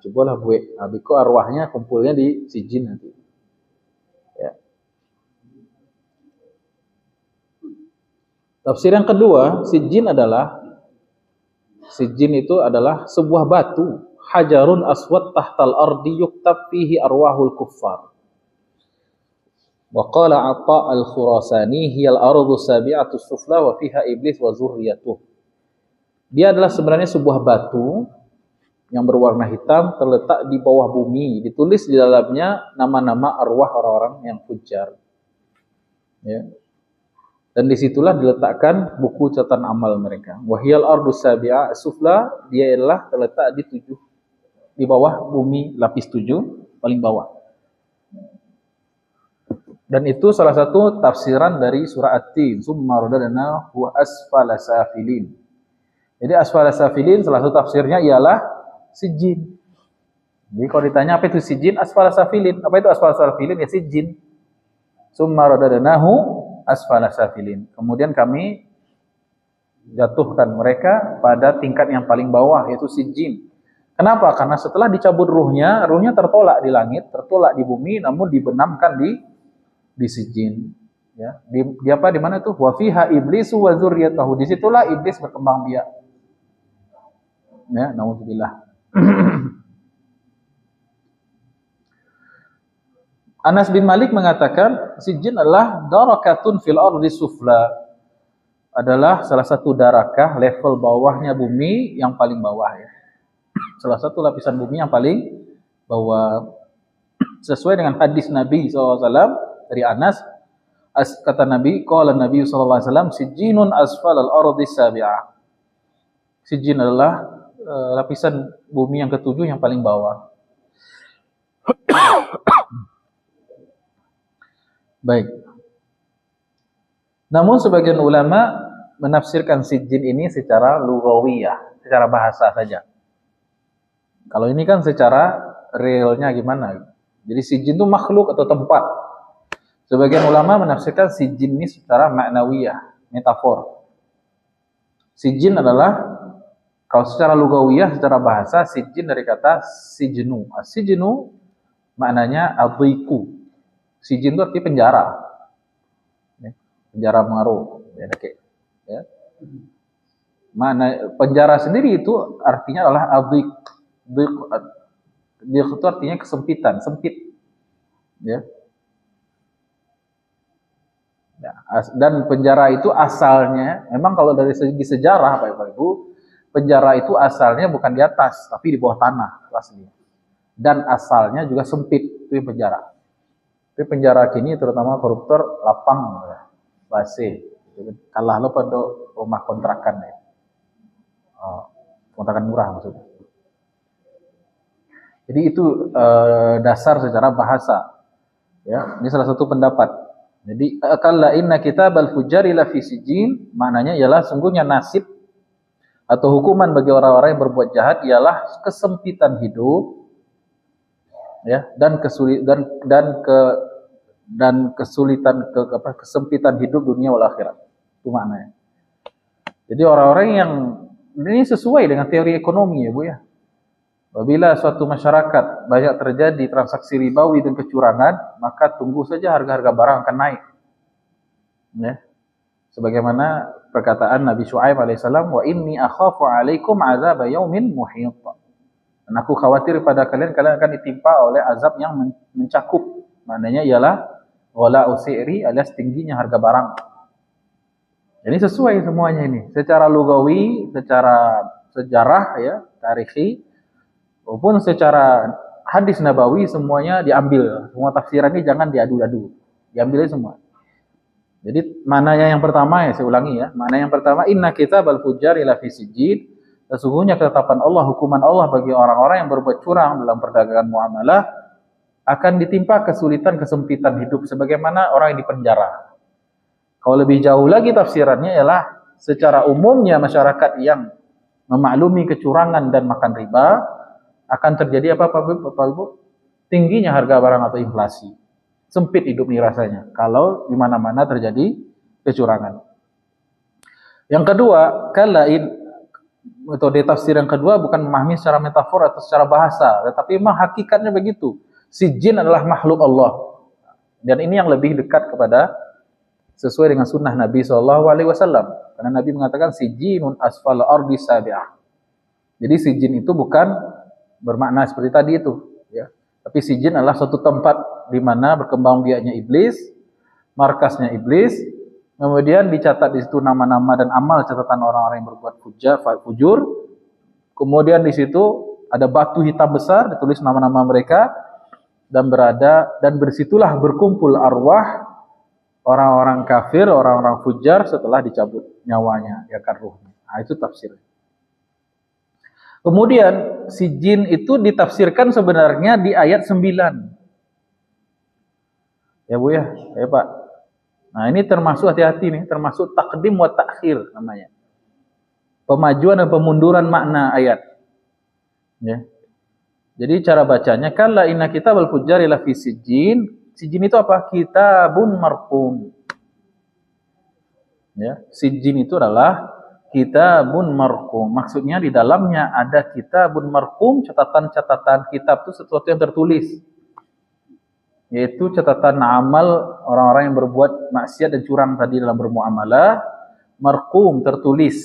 [SPEAKER 1] Cobalah buat. Biko arwahnya kumpulnya di sijjin nanti. Ya. Tafsir yang kedua, sijjin itu adalah sebuah batu, hajarun aswad tahtal ardi yuktab fihi arwahul kuffar. Wa qala Atha al-Khurasani hiyal ardu sabi'atu sufla wa fiha iblis wa zurriyatuh. Dia adalah sebenarnya sebuah batu yang berwarna hitam terletak di bawah bumi, ditulis di dalamnya nama-nama arwah orang-orang yang fujjar. Ya. Dan disitulah diletakkan buku catatan amal mereka. Wahiyal ardu sabi'a sufla, dia adalah terletak di bawah bumi lapis 7, paling bawah. Dan itu salah satu tafsiran dari surah At-Tin, summa radadna wa asfala safilin. Jadi asfala safilin salah satu tafsirnya ialah sijjin. Jadi kalau ditanya apa itu sijjin, asfala safilin. Apa itu asfala safilin? Ya sijjin. Summa radadnahu asfala safilin. Kemudian kami jatuhkan mereka pada tingkat yang paling bawah, yaitu sijjin. Kenapa? Karena setelah dicabut ruhnya tertolak di langit, tertolak di bumi, namun dibenamkan di sijjin. Ya, di apa? Di mana itu? Wa fiha iblisu wa dzurriyyatuhu. Disitulah iblis berkembang biak. Ya, naudzubillah. Anas bin Malik mengatakan sijjin adalah darakatun fil ardi sufla. adalah salah satu darakah level bawahnya bumi yang paling bawah ya. Salah satu lapisan bumi yang paling bawah. Sesuai dengan hadis Nabi SAW dari Anas, kata Nabi, qala Nabi SAW, sijinun asfal al-ardi sabi'ah. Sijin adalah lapisan bumi yang ketujuh yang paling bawah. Baik. Namun sebagian ulama menafsirkan sijin ini secara lughawiyah, secara bahasa saja. Kalau ini kan secara realnya gimana? Jadi sijin itu makhluk atau tempat. Sebagian ulama menafsirkan sijin ini secara maknawiyah, metafor. Sijin adalah, kalau secara lugawiyah, secara bahasa, sijin dari kata sijnu. Sijnu maknanya adhiku. Sijin itu arti penjara. Penjara mengaruh. Ya. Mana penjara sendiri itu artinya adalah adhik. Adhik itu artinya kesempitan, sempit. Ya. Dan penjara itu asalnya, memang kalau dari segi sejarah Bapak Ibu, penjara itu asalnya bukan di atas, tapi di bawah tanah aslinya. Dan asalnya juga sempit, itu penjara. Tapi penjara kini terutama koruptor lapang, base, kalah lo pada rumah kontrakan ya. Kontrakan murah maksudnya. Jadi itu dasar secara bahasa. Ya, ini salah satu pendapat. Jadi kalla inna kitabal fujari la fi sijin, maknanya ialah sungguhnya nasib atau hukuman bagi orang-orang yang berbuat jahat ialah kesempitan hidup, ya, dan kesempitan hidup dunia wal akhirat. Itu maknanya. Jadi orang-orang yang ini sesuai dengan teori ekonomi ya Bu ya. Apabila suatu masyarakat banyak terjadi transaksi ribawi dan kecurangan, maka tunggu saja harga-harga barang akan naik. Ya. Sebagaimana perkataan Nabi Syuaib alaihissalam, wa inni akhafu alaikum azab yaumin muhit. Dan aku khawatir pada kalian akan ditimpa oleh azab yang mencakup. Maknanya ialah wala usi'ri alias tingginya harga barang. Jadi sesuai semuanya ini. Secara lugawi, secara sejarah ya, tarikhi, maupun secara hadis nabawi semuanya diambil. Semua tafsiran ini jangan diadu-adu. Diambilnya semua. Jadi maknanya yang pertama ya, saya ulangi ya. Makna yang pertama, inna kitabal fujari la fi sijjin. Sesungguhnya ketetapan Allah, hukuman Allah bagi orang-orang yang berbuat curang dalam perdagangan muamalah akan ditimpa kesulitan, kesempitan hidup sebagaimana orang yang dipenjara. Kalau lebih jauh lagi tafsirannya ialah secara umumnya masyarakat yang memaklumi kecurangan dan makan riba akan terjadi apa Bapak Ibu? Tingginya harga barang atau inflasi. Sempit hidup nih rasanya kalau di mana-mana terjadi kecurangan. Yang kedua, kalain metode tafsir yang kedua bukan memahami secara metafor atau secara bahasa, tetapi memang hakikatnya begitu. Si jin adalah makhluk Allah. Dan ini yang lebih dekat kepada sesuai dengan sunnah Nabi SAW. Karena Nabi mengatakan si jinun asfal ardi sabi'ah. Jadi si jin itu bukan bermakna seperti tadi itu, ya. Tapi si jin adalah suatu tempat di mana berkembang biaknya iblis, markasnya iblis. Kemudian dicatat di situ nama-nama dan amal catatan orang-orang yang berbuat fujur. Kemudian di situ ada batu hitam besar ditulis nama-nama mereka dan bersitulah berkumpul arwah orang-orang kafir, orang-orang fujar setelah dicabut nyawanya, ya kan ruhnya. Nah, itu tafsirnya. Kemudian si jin itu ditafsirkan sebenarnya di ayat 9. Ya Bu ya, Pak. Nah, ini termasuk hati-hati nih, termasuk takdim wa takhir namanya. Pemajuan dan pemunduran makna ayat. Ya. Jadi cara bacanya kalla inna kitabal fujari la fi sijjin. Sijjin itu apa? Kitabun marqum. Ya, sijjin itu adalah kitabun marqum. Maksudnya di dalamnya ada kitabun marqum, catatan-catatan kitab itu sesuatu yang tertulis. Yaitu catatan amal orang-orang yang berbuat maksiat dan curang tadi dalam bermuamalah, marqum, tertulis.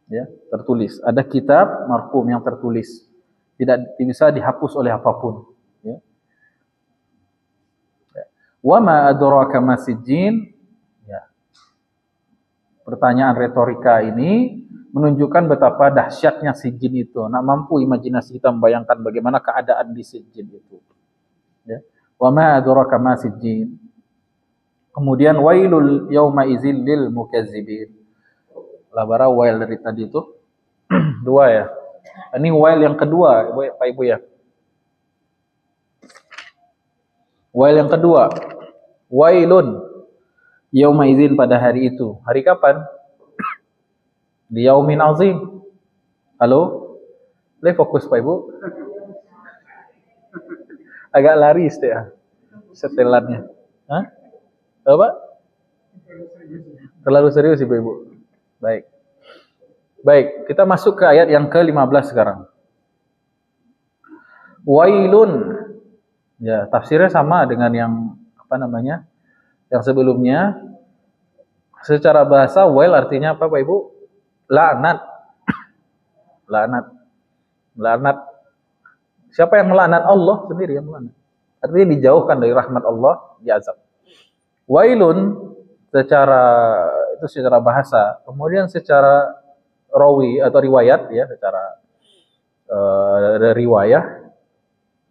[SPEAKER 1] Ya, tertulis. Ada kitab marqum yang tertulis. Tidak bisa dihapus oleh apapun, ya. Wa ma adraka ma sijjin, ya. Pertanyaan retorika ini menunjukkan betapa dahsyatnya sijin itu. Nak mampu imajinasi kita membayangkan bagaimana keadaan di sijin itu. Ya. Wa ma adraka ma sijin. Kemudian wailul yauma idzil lil mukazzibin. Labara wail dari tadi itu dua ya. Ini wail yang kedua, Pak Ibu ya. Wail yang kedua. Wailun yauma idzin pada hari itu. Hari kapan? Di yaumin azim. Halo? Boleh fokus Pak Ibu? Agak lari ya setelannya. Hah? Apa? Terlalu serius Ibu Ibu. Baik. Baik, kita masuk ke ayat yang ke-15 sekarang. Wailun. Ya, tafsirnya sama dengan yang Yang sebelumnya. Secara bahasa wail artinya apa Pak Ibu? Laknat. Laknat. Siapa yang melaknat? Allah sendiri yang melaknat. Artinya dijauhkan dari rahmat Allah, diazab. Wailun secara bahasa, kemudian secara rawi atau riwayat ya, secara riwayah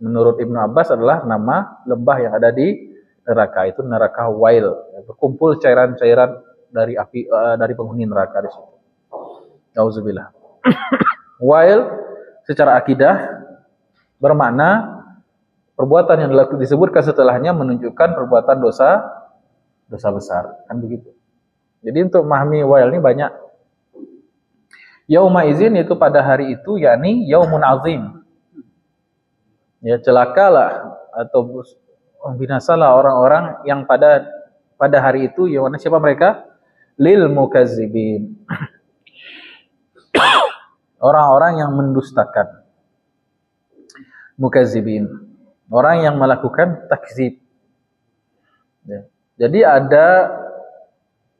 [SPEAKER 1] menurut Ibnu Abbas adalah nama lembah yang ada di neraka, itu neraka Wail. Berkumpul cairan-cairan dari api dari penghuni neraka di situ. Nauzubillah. Wail secara akidah bermakna perbuatan yang disebutkan setelahnya menunjukkan perbuatan dosa besar, kan begitu. Jadi untuk memahami wail ini banyak. Yauma izin itu pada hari itu, yakni yaumun azim. Ya, celakalah atau binasalah orang-orang yang pada hari itu, yang mana siapa mereka? Lil mukazzibin. Orang-orang yang mendustakan. Mukazzibin. Orang yang melakukan takzib. Ya. Jadi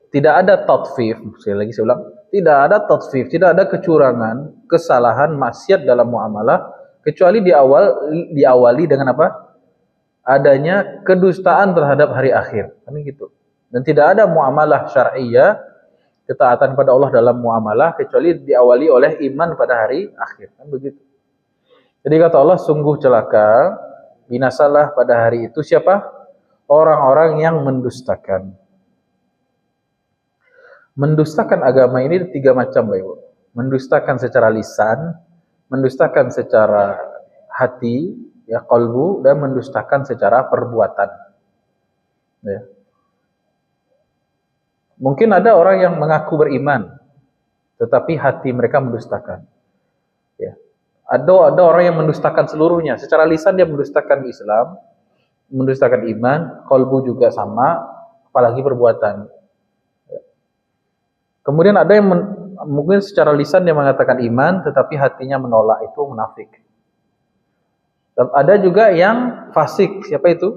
[SPEAKER 1] tidak ada tatfif, saya ulang, tidak ada tatfif, tidak ada kecurangan, kesalahan, maksiat dalam muamalah kecuali diawali dengan apa? Adanya kedustaan terhadap hari akhir, kan gitu. Dan tidak ada muamalah syar'iyyah, ketaatan pada Allah dalam muamalah kecuali diawali oleh iman pada hari akhir, kan begitu. Jadi kata Allah, sungguh celaka, binasalah pada hari itu siapa? Orang-orang yang mendustakan. Mendustakan agama ini 3 macam, Bapak Ibu. Mendustakan secara lisan, mendustakan secara hati, ya qalbu, dan mendustakan secara perbuatan. Ya. Mungkin ada orang yang mengaku beriman, tetapi hati mereka mendustakan. Ya. Ada orang yang mendustakan seluruhnya. Secara lisan dia mendustakan Islam, mendustakan iman, qalbu juga sama, apalagi perbuatan. Kemudian ada yang mungkin secara lisan dia mengatakan iman, tetapi hatinya menolak, itu munafik. Ada juga yang fasik, siapa itu?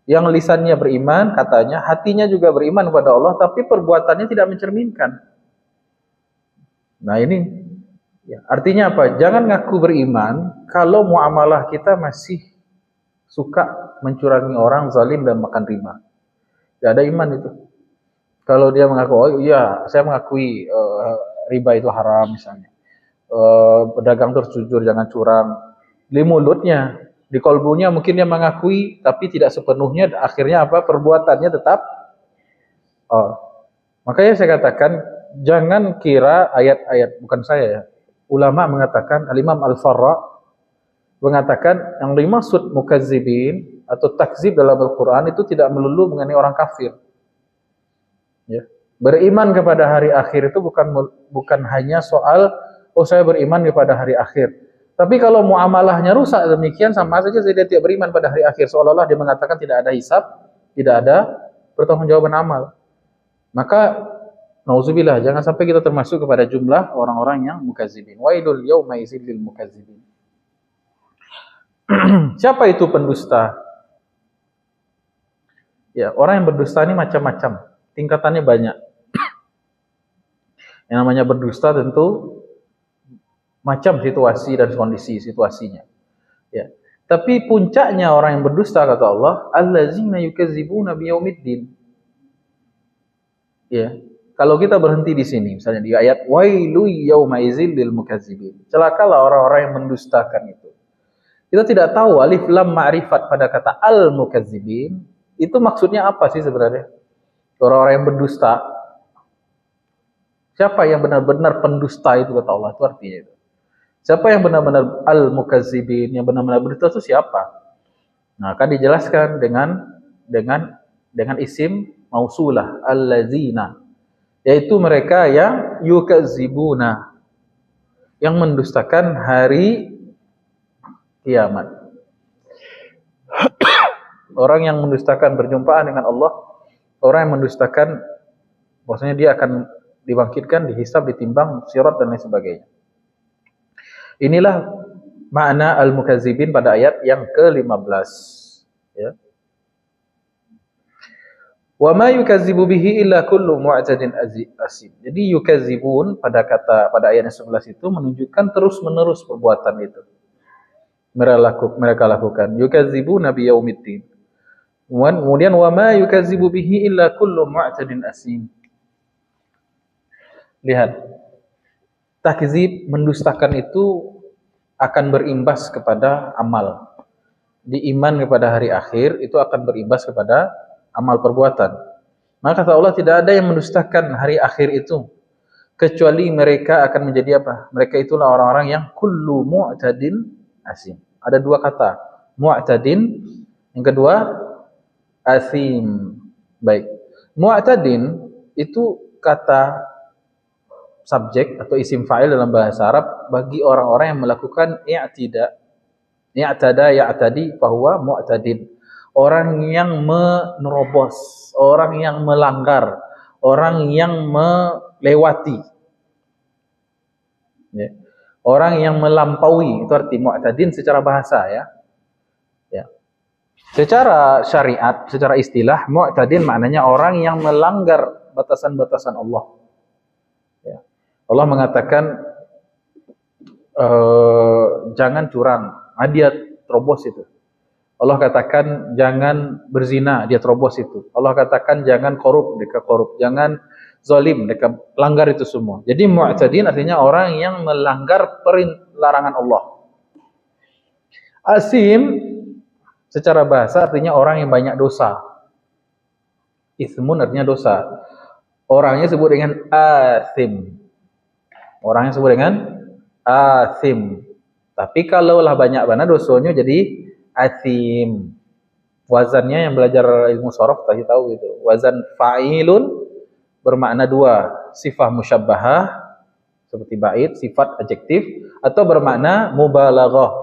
[SPEAKER 1] Yang lisannya beriman, katanya, hatinya juga beriman kepada Allah, tapi perbuatannya tidak mencerminkan. Nah ini, ya, artinya apa? Jangan ngaku beriman, kalau muamalah kita masih suka mencurangi orang, zalim dan makan riba. Tidak ada iman itu. Kalau dia mengaku, oh iya, saya mengakui riba itu haram misalnya. Pedagang terus jujur, jangan curang. Di mulutnya, di kolbunya mungkin dia mengakui, tapi tidak sepenuhnya. Akhirnya apa? Perbuatannya tetap. Makanya saya katakan, jangan kira ayat-ayat, bukan saya ya. Ulama mengatakan, Al-Imam Al-Farra mengatakan yang dimaksud mukazzibin atau takzib dalam Al-Quran itu tidak melulu mengenai orang kafir. Ya. Beriman kepada hari akhir itu bukan hanya soal saya beriman kepada hari akhir. Tapi kalau muamalahnya rusak demikian, sama saja dia tidak beriman pada hari akhir. Seolah-olah dia mengatakan tidak ada hisab, tidak ada pertanggungjawaban amal. Maka nauzubillah, jangan sampai kita termasuk kepada jumlah orang-orang yang mukazzibin. Wailul yauma idzil lil mukazzibin. Siapa itu pendusta? Ya, orang yang berdusta ini macam-macam, tingkatannya banyak. Yang namanya berdusta tentu macam situasi dan kondisi situasinya. Ya. Tapi puncaknya orang yang berdusta kata Allah, allazina yukazzibuna biyaumiddin. Ya. kalau kita berhenti di sini, misalnya di ayat wailu yaumaizil lil mukazzibin. Celakalah orang-orang yang mendustakan itu. Kita tidak tahu alif lam ma'rifat pada kata al mukazzibin itu maksudnya apa sih sebenarnya? Orang-orang yang berdusta. Siapa yang benar-benar pendusta itu kata Allah, itu artinya itu. Siapa yang benar-benar al mukazzibin, yang benar-benar berdusta itu siapa? Nah, akan dijelaskan dengan isim mausulah allazina, yaitu mereka yang yukazzibuna, yang mendustakan hari kiamat. Orang yang mendustakan berjumpaan dengan Allah, orang yang mendustakan maksudnya dia akan dibangkitkan, dihisab, ditimbang, sirat dan lain sebagainya. Inilah makna al-mukazzibin pada ayat yang ke-15, ya. Wa ma yukazzibu bihi illa kullu mu'tadin asim. Jadi yukazzibun pada ayat yang 11 itu menunjukkan terus-menerus perbuatan itu. Mereka lakukan. Yukazzibuna bi yaumiddin. Kemudian wa ma yukazzibu bihi illa kullu mu'tadin asim. Lihat. Takzib, mendustakan itu akan berimbas kepada amal. Di iman kepada hari akhir itu akan berimbas kepada amal perbuatan. Maka kata Allah, tidak ada yang mendustakan hari akhir itu kecuali mereka akan menjadi apa? Mereka itulah orang-orang yang kullu mu'tadin asim. Ada dua kata, mu'tadin, yang kedua asim. Baik. Mu'tadin itu kata subjek atau isim fa'il dalam bahasa Arab bagi orang-orang yang melakukan i'tida. I'tada ya'tadi fahuwa mu'tadin. Orang yang menerobos, orang yang melanggar, orang yang melewati. Ya. Orang yang melampaui, itu arti mu'tadin secara bahasa, ya. Ya. Secara syariat, secara istilah, mu'tadin maknanya orang yang melanggar batasan-batasan Allah. Ya. Allah mengatakan jangan curang, dia terobos itu. Allah katakan jangan berzina, dia terobos itu. Allah katakan jangan korup, mereka korup. Jangan zalim, mereka langgar itu semua. Jadi mu'tadin artinya orang yang melanggar larangan Allah. Asim secara bahasa artinya orang yang banyak dosa. Ismun artinya dosa. Orangnya sebut dengan asim. Orangnya sebut dengan asim. Tapi kalaulah banyak mana dosanya jadi asim. Wazannya yang belajar ilmu sharaf tadi tahu gitu. Wazan fa'ilun bermakna dua, sifat musyabbahah seperti bait, sifat adjektif, atau bermakna mubalaghah,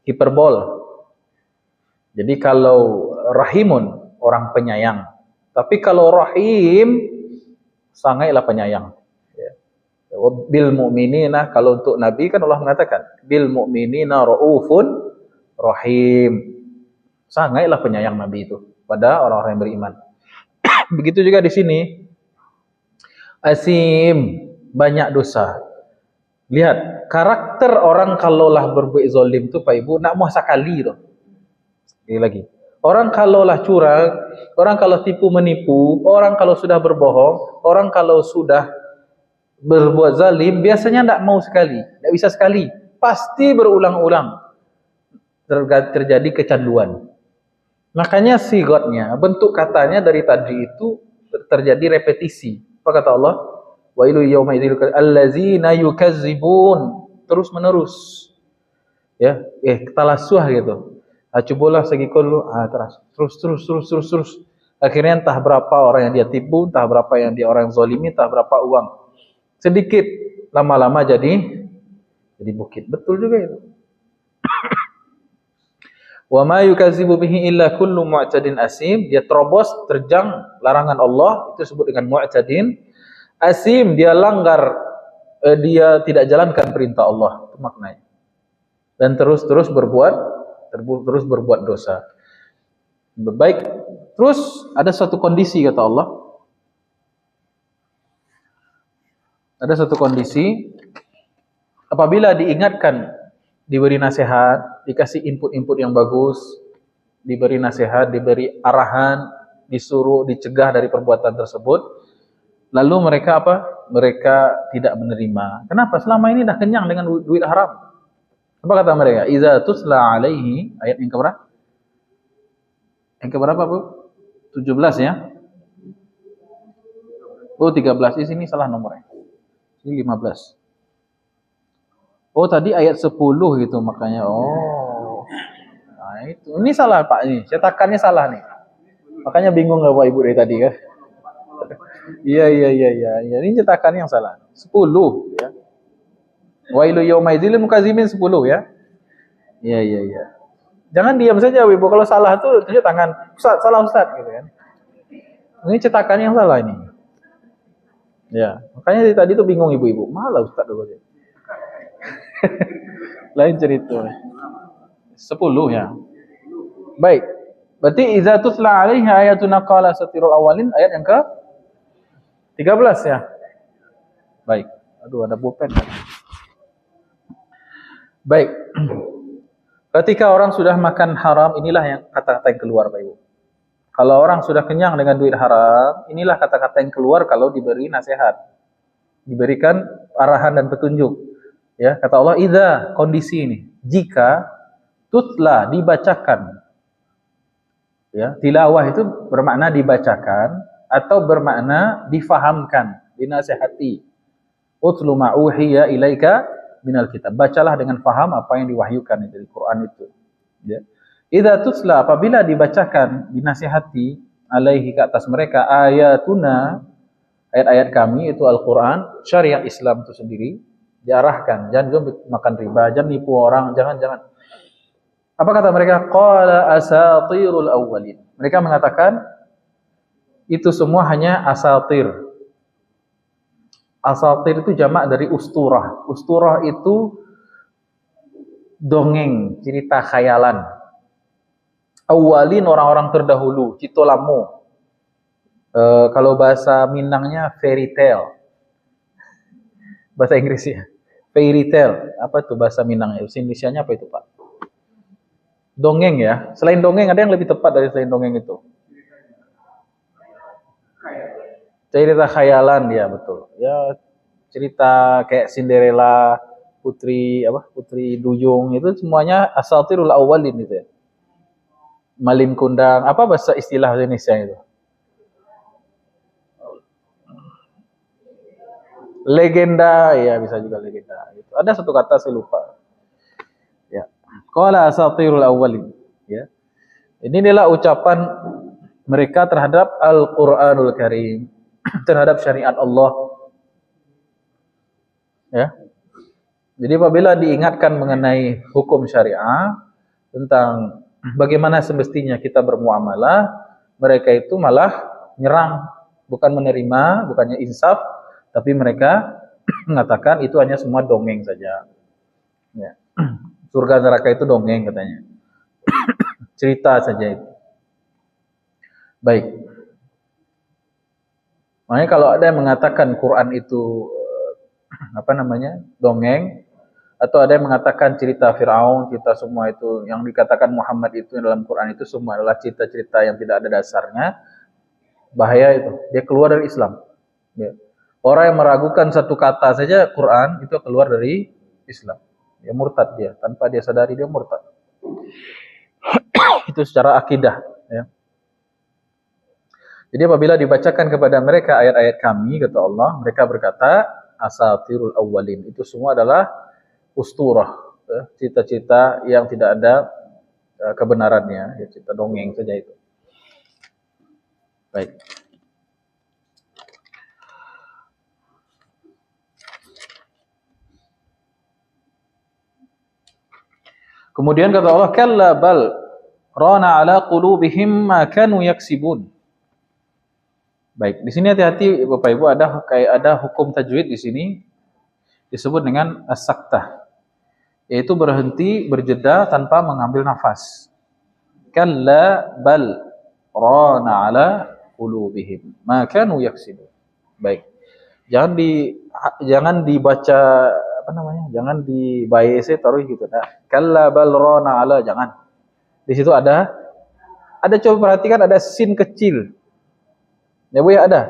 [SPEAKER 1] hiperbol. Jadi kalau rahimun orang penyayang, tapi kalau rahim sangailah penyayang. Bil mu'minina, kalau untuk Nabi kan Allah mengatakan bil mu'minina raufun rahim. Sangailah penyayang Nabi itu pada orang-orang yang beriman. Begitu juga di sini. Asim, banyak dosa. Lihat, karakter orang kalaulah berbuat zalim tu Pak Ibu nak muah sekali tu. Sekali lagi. Orang kalaulah curang, orang kalau tipu menipu, orang kalau sudah berbohong, orang kalau sudah berbuat zalim biasanya tidak mau sekali, tidak bisa sekali, pasti berulang-ulang terjadi kecanduan. Makanya sigotnya, bentuk katanya dari tadi itu terjadi repetisi. Apa kata Allah? Wa ilu yauma idzil allazina yukazzibun, terus menerus. Ya, talasuh gitu. Cobalah segikul terus. Akhirnya entah berapa orang yang dia tipu, entah berapa yang dia orang zalimi, entah berapa uang. Sedikit lama-lama jadi bukit. Betul juga itu. Wa ma yukadzibu bihi illa kullu mu'tadin asim, dia terobos, terjang larangan Allah, itu disebut dengan mu'tadin. Asim, dia langgar, dia tidak jalankan perintah Allah, itu maknanya. Dan terus berbuat dosa. Baik, terus ada satu kondisi kata Allah. Ada satu kondisi, apabila diingatkan, diberi nasihat, dikasih input-input yang bagus, diberi nasihat, diberi arahan, disuruh, dicegah dari perbuatan tersebut, Lalu mereka apa? Mereka tidak menerima. Kenapa? Selama ini dah kenyang dengan duit haram. Apa kata mereka? Iza tusla alaihi, ayat yang keberapa? Yang keberapa, Bu? 17 ya? Oh, 13. Di sini salah nomornya. Ini 15. Oh, tadi ayat 10 gitu makanya. Oh. Nah, itu. Ini salah, Pak, ini. Cetakannya salah nih. Makanya bingung enggak Bapak Ibu dari tadi kan? Iya. Ini cetakannya yang salah. 10 ya. Wailu yaumaidil mukazimin 10 ya. Iya. Jangan diam saja Ibu. Kalau salah tuh tunjuk tangan. Ustaz, salah Ustaz gitu kan. Ini cetakannya yang salah ini. Ya, makanya dari tadi tuh bingung ibu-ibu. Malah Ustaz dulu. Lain cerita. 10 ya. Baik. Berarti idza tutla alaihi ayatuna qala satirul awalin, ayat yang ke 13 ya. Baik. Aduh, ada pulpen. Baik. Ketika orang sudah makan haram, inilah yang kata-kata yang keluar, Pak Ibu. Kalau orang sudah kenyang dengan duit haram, inilah kata-kata yang keluar kalau diberi nasihat. Diberikan arahan dan petunjuk. Ya, kata Allah, idza, kondisi ini, jika tutla, dibacakan. Ya, tilawah itu bermakna dibacakan atau bermakna difahamkan, dinasihati. Utlu ma'uhiya ilaika minal kitab. Bacalah dengan faham apa yang diwahyukan dari Quran itu. Ya. Idza tutla, apabila dibacakan, dinasihati alaihi, ke atas mereka, ayatuna, ayat-ayat kami itu Al-Quran, syariat Islam itu sendiri, diarahkan. Jangan makan riba, jangan nipu orang, jangan. Apa kata mereka? Qala asatirul awwalin. Mereka mengatakan itu semua hanya asatir. Asatir itu jamak dari usturah. Usturah itu dongeng, cerita khayalan. Awalin, orang-orang terdahulu, cito lamo. Kalau bahasa Minangnya fairy tale. Bahasa Inggrisnya fairy tale. Apa itu bahasa Minangnya? Bahasa Indonesianya apa itu, Pak? Dongeng ya. Selain dongeng ada yang lebih tepat dari selain dongeng itu. Cerita khayalan, ya betul. Ya, cerita kayak Cinderella, Putri Duyung, itu semuanya asatirul awwalin itu ya. Malin kundang, apa bahasa istilah Indonesia itu? Legenda, ya bisa juga legenda. Gitu. Ada satu kata saya lupa. Ya. Qala asatirul awwalin. Ya. Ini adalah ucapan mereka terhadap Al-Qur'anul Karim, terhadap syariat Allah. Ya. Jadi apabila diingatkan mengenai hukum syariah tentang bagaimana semestinya kita bermuamalah, mereka itu malah nyerang, bukan menerima, bukannya insaf, tapi mereka mengatakan itu hanya semua dongeng saja. Ya. Surga neraka itu dongeng katanya. Cerita saja itu. Baik. Makanya kalau ada yang mengatakan Quran itu dongeng, atau ada yang mengatakan cerita Fir'aun, cerita semua itu yang dikatakan Muhammad itu dalam Quran itu semua adalah cerita-cerita yang tidak ada dasarnya, bahaya itu. Dia keluar dari Islam. Ya. Orang yang meragukan satu kata saja Quran itu keluar dari Islam. Dia murtad dia, tanpa dia sadari dia murtad. Itu secara akidah. Ya. Jadi apabila dibacakan kepada mereka ayat-ayat kami, kata Allah, mereka berkata, asatirul awwalin. Itu semua adalah usturah, cerita-cerita yang tidak ada kebenarannya, ya, cerita dongeng saja itu. Baik. Kemudian kata Allah, kalla bal rana ala qulubihim ma kanu yaksibun. Baik, di sini hati-hati Bapak Ibu, ada hukum tajwid di sini disebut dengan as-saktah, yaitu berhenti, berjeda tanpa mengambil nafas. Kalla bal rana ala qulubihim ma kanu yaksibun. Baik. Jangan dibaca Jangan dibaise taruh gitu. Nah, kalla bal rana ala, jangan. Di situ ada coba perhatikan ada sin kecil. Ya Bu ya, ada.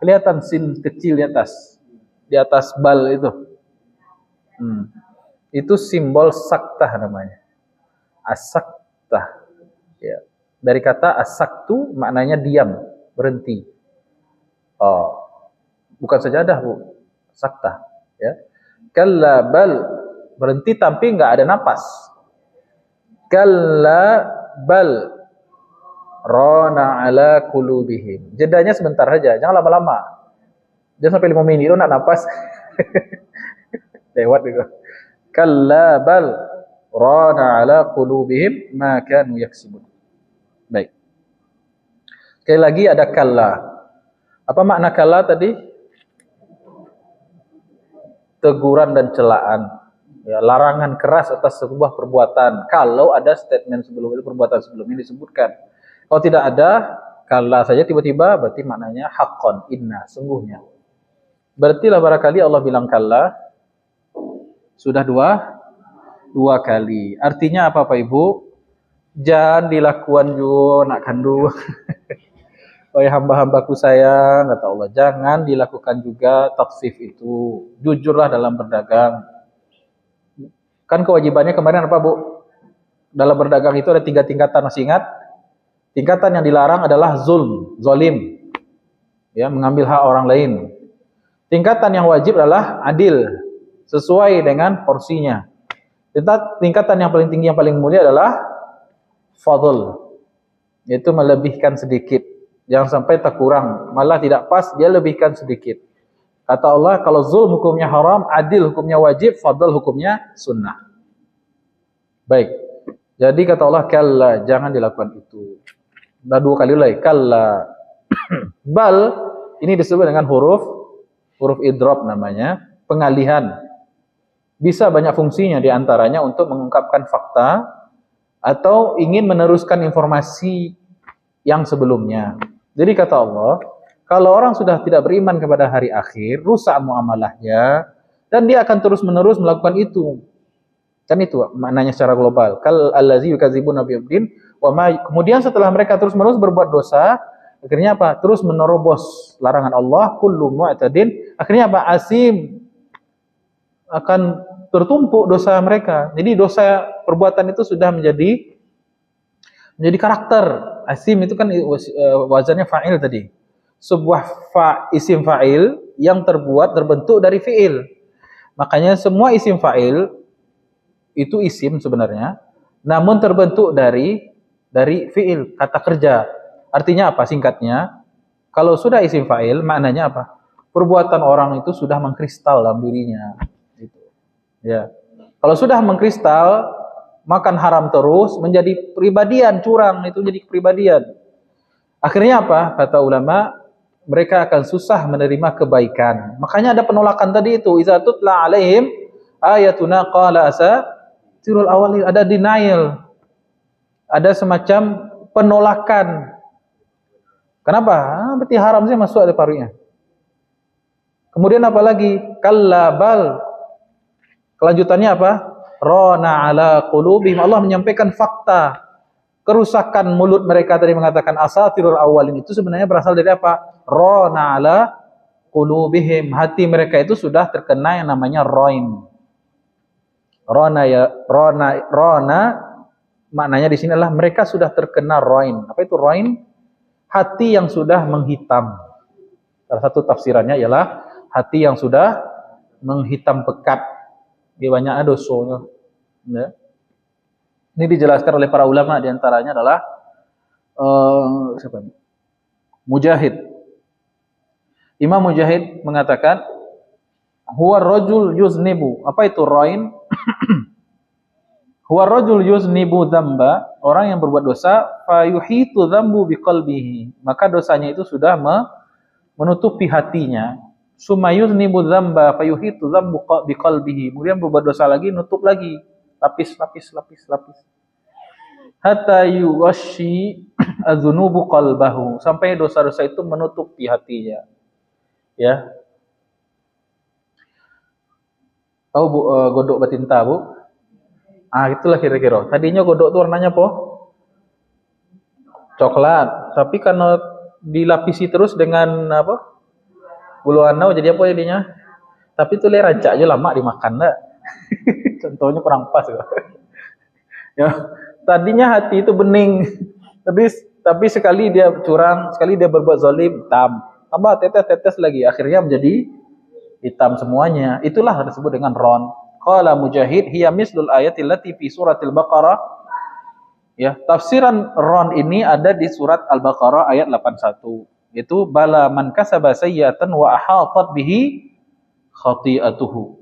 [SPEAKER 2] Kelihatan sin kecil di atas bal itu. Itu simbol saktah namanya. As-saktah. Ya. Dari kata as-saktu maknanya diam, berhenti. Oh, bukan sajadah, Bu. Saktah, ya. Kalla bal, berhenti tapi enggak ada napas. Kalla bal rana ala qulubihim. Jedanya sebentar saja, jangan lama-lama. Jangan sampai 5 menit itu nak napas. Lewat gitu. Kalla bal rana ala qulubihim ma kanu yaksibun. Baik. Sekali lagi ada kalla. Apa makna kalla tadi? Teguran dan celaan. Ya, larangan keras atas sebuah perbuatan. Kalau ada statement sebelum itu, perbuatan sebelumnya disebutkan. Kalau tidak ada, kalla saja tiba-tiba berarti maknanya haqqan, inna, sungguhnya. Berarti lah barangkali Allah bilang kalla sudah dua kali. Artinya apa Pak Ibu? Jangan dilakukan juga nak kandu. Wahai hamba-hambaku sayang, kata Allah, jangan dilakukan juga taksif itu. Jujurlah dalam berdagang. Kan kewajibannya kemarin apa Bu? Dalam berdagang itu ada 3 tingkatan, masih ingat? Tingkatan yang dilarang adalah zolim. Ya, mengambil hak orang lain. Tingkatan yang wajib adalah adil, sesuai dengan porsinya. Tingkatan yang paling tinggi, yang paling mulia adalah fadl, yaitu melebihkan sedikit. Jangan sampai tak kurang, malah tidak pas, dia lebihkan sedikit. Kata Allah, kalau zulm hukumnya haram, adil hukumnya wajib, fadl hukumnya sunnah. Baik, jadi kata Allah, kalla, jangan dilakukan itu. Dah 2 kali lagi, kalla. Bal, ini disebut dengan huruf idrob namanya, pengalihan. Bisa banyak fungsinya, diantaranya untuk mengungkapkan fakta, atau ingin meneruskan informasi yang sebelumnya. Jadi kata Allah, kalau orang sudah tidak beriman kepada hari akhir, rusak muamalahnya, dan dia akan terus-menerus melakukan itu. Kan itu maknanya secara global. Kal allazi yukadzibuna biyaumiddin wa ma, kemudian setelah mereka terus-menerus berbuat dosa, akhirnya apa? Terus menerobos larangan Allah, kullu mu'tadin, akhirnya apa? Asim, akan tertumpuk dosa mereka. Jadi dosa perbuatan itu sudah menjadi karakter. Asim itu kan wazannya fa'il tadi. Sebuah isim fa'il yang terbentuk dari fi'il. Makanya semua isim fa'il itu isim sebenarnya, namun terbentuk dari fi'il, kata kerja. Artinya apa singkatnya? Kalau sudah isim fa'il, maknanya apa? Perbuatan orang itu sudah mengkristal dalam dirinya. Gitu. Ya. Kalau sudah mengkristal, makan haram terus, menjadi pribadian curang, itu jadi kepribadian. Akhirnya apa? Kata ulama, mereka akan susah menerima kebaikan. Makanya ada penolakan tadi itu, iza tutla alaihim ayatuna qala asatirul awwalin, ada denial. Ada semacam penolakan. Kenapa? Berarti haram sih masuk ada parunya. Kemudian apa lagi? Kalla bal. Kelanjutannya apa? Rana ala qulubihim. Allah menyampaikan fakta kerusakan mulut mereka tadi, mengatakan asatirul awwalin, itu sebenarnya berasal dari apa? Rana ala qulubihim. Hati mereka itu sudah terkena yang namanya roin. Rona maknanya di sini adalah mereka sudah terkena roin. Apa itu roin? Hati yang sudah menghitam. Salah satu tafsirannya ialah hati yang sudah menghitam pekat. Banyak dosanya. Ya. Ini dijelaskan oleh para ulama, diantaranya adalah siapa? Mujahid. Imam Mujahid mengatakan, huwa rajul yuznibu. Apa itu roin? Huwa rajul yuznibu dzamba, orang yang berbuat dosa, fa yuhitu dzambu biqalbihi, maka dosanya itu sudah menutupi hatinya. Summa yuznibu dzamba fa yuhitu dzambu biqalbihi, kemudian berbuat dosa lagi, nutup lagi, lapis. Hatta yuwashi adzunubu qalbahu, sampai dosa-dosa itu menutupi hatinya. Ya. Tahu Bu, godok batinta, Bu? Itulah kira-kira. Tadinya godok itu warnanya apa? Coklat. Tapi karena dilapisi terus dengan apa? Bulu anau jadi apa jadinya? Tapi itu rancak aja lama dimakan dah. Contohnya kurang pas. Ya, tadinya hati itu bening, tapi sekali dia curang, sekali dia berbuat zalim, hitam. Tambah tetes lagi, akhirnya menjadi hitam semuanya. Itulah disebut dengan ron. Qala Mujahid, hiya mislul ayatil lati fi suratil Baqarah. Ya, tafsiran ron ini ada di surat Al-Baqarah ayat 81. Itu bala man kasaba sayyi'atan wa ahatat bihi khati'atuhu.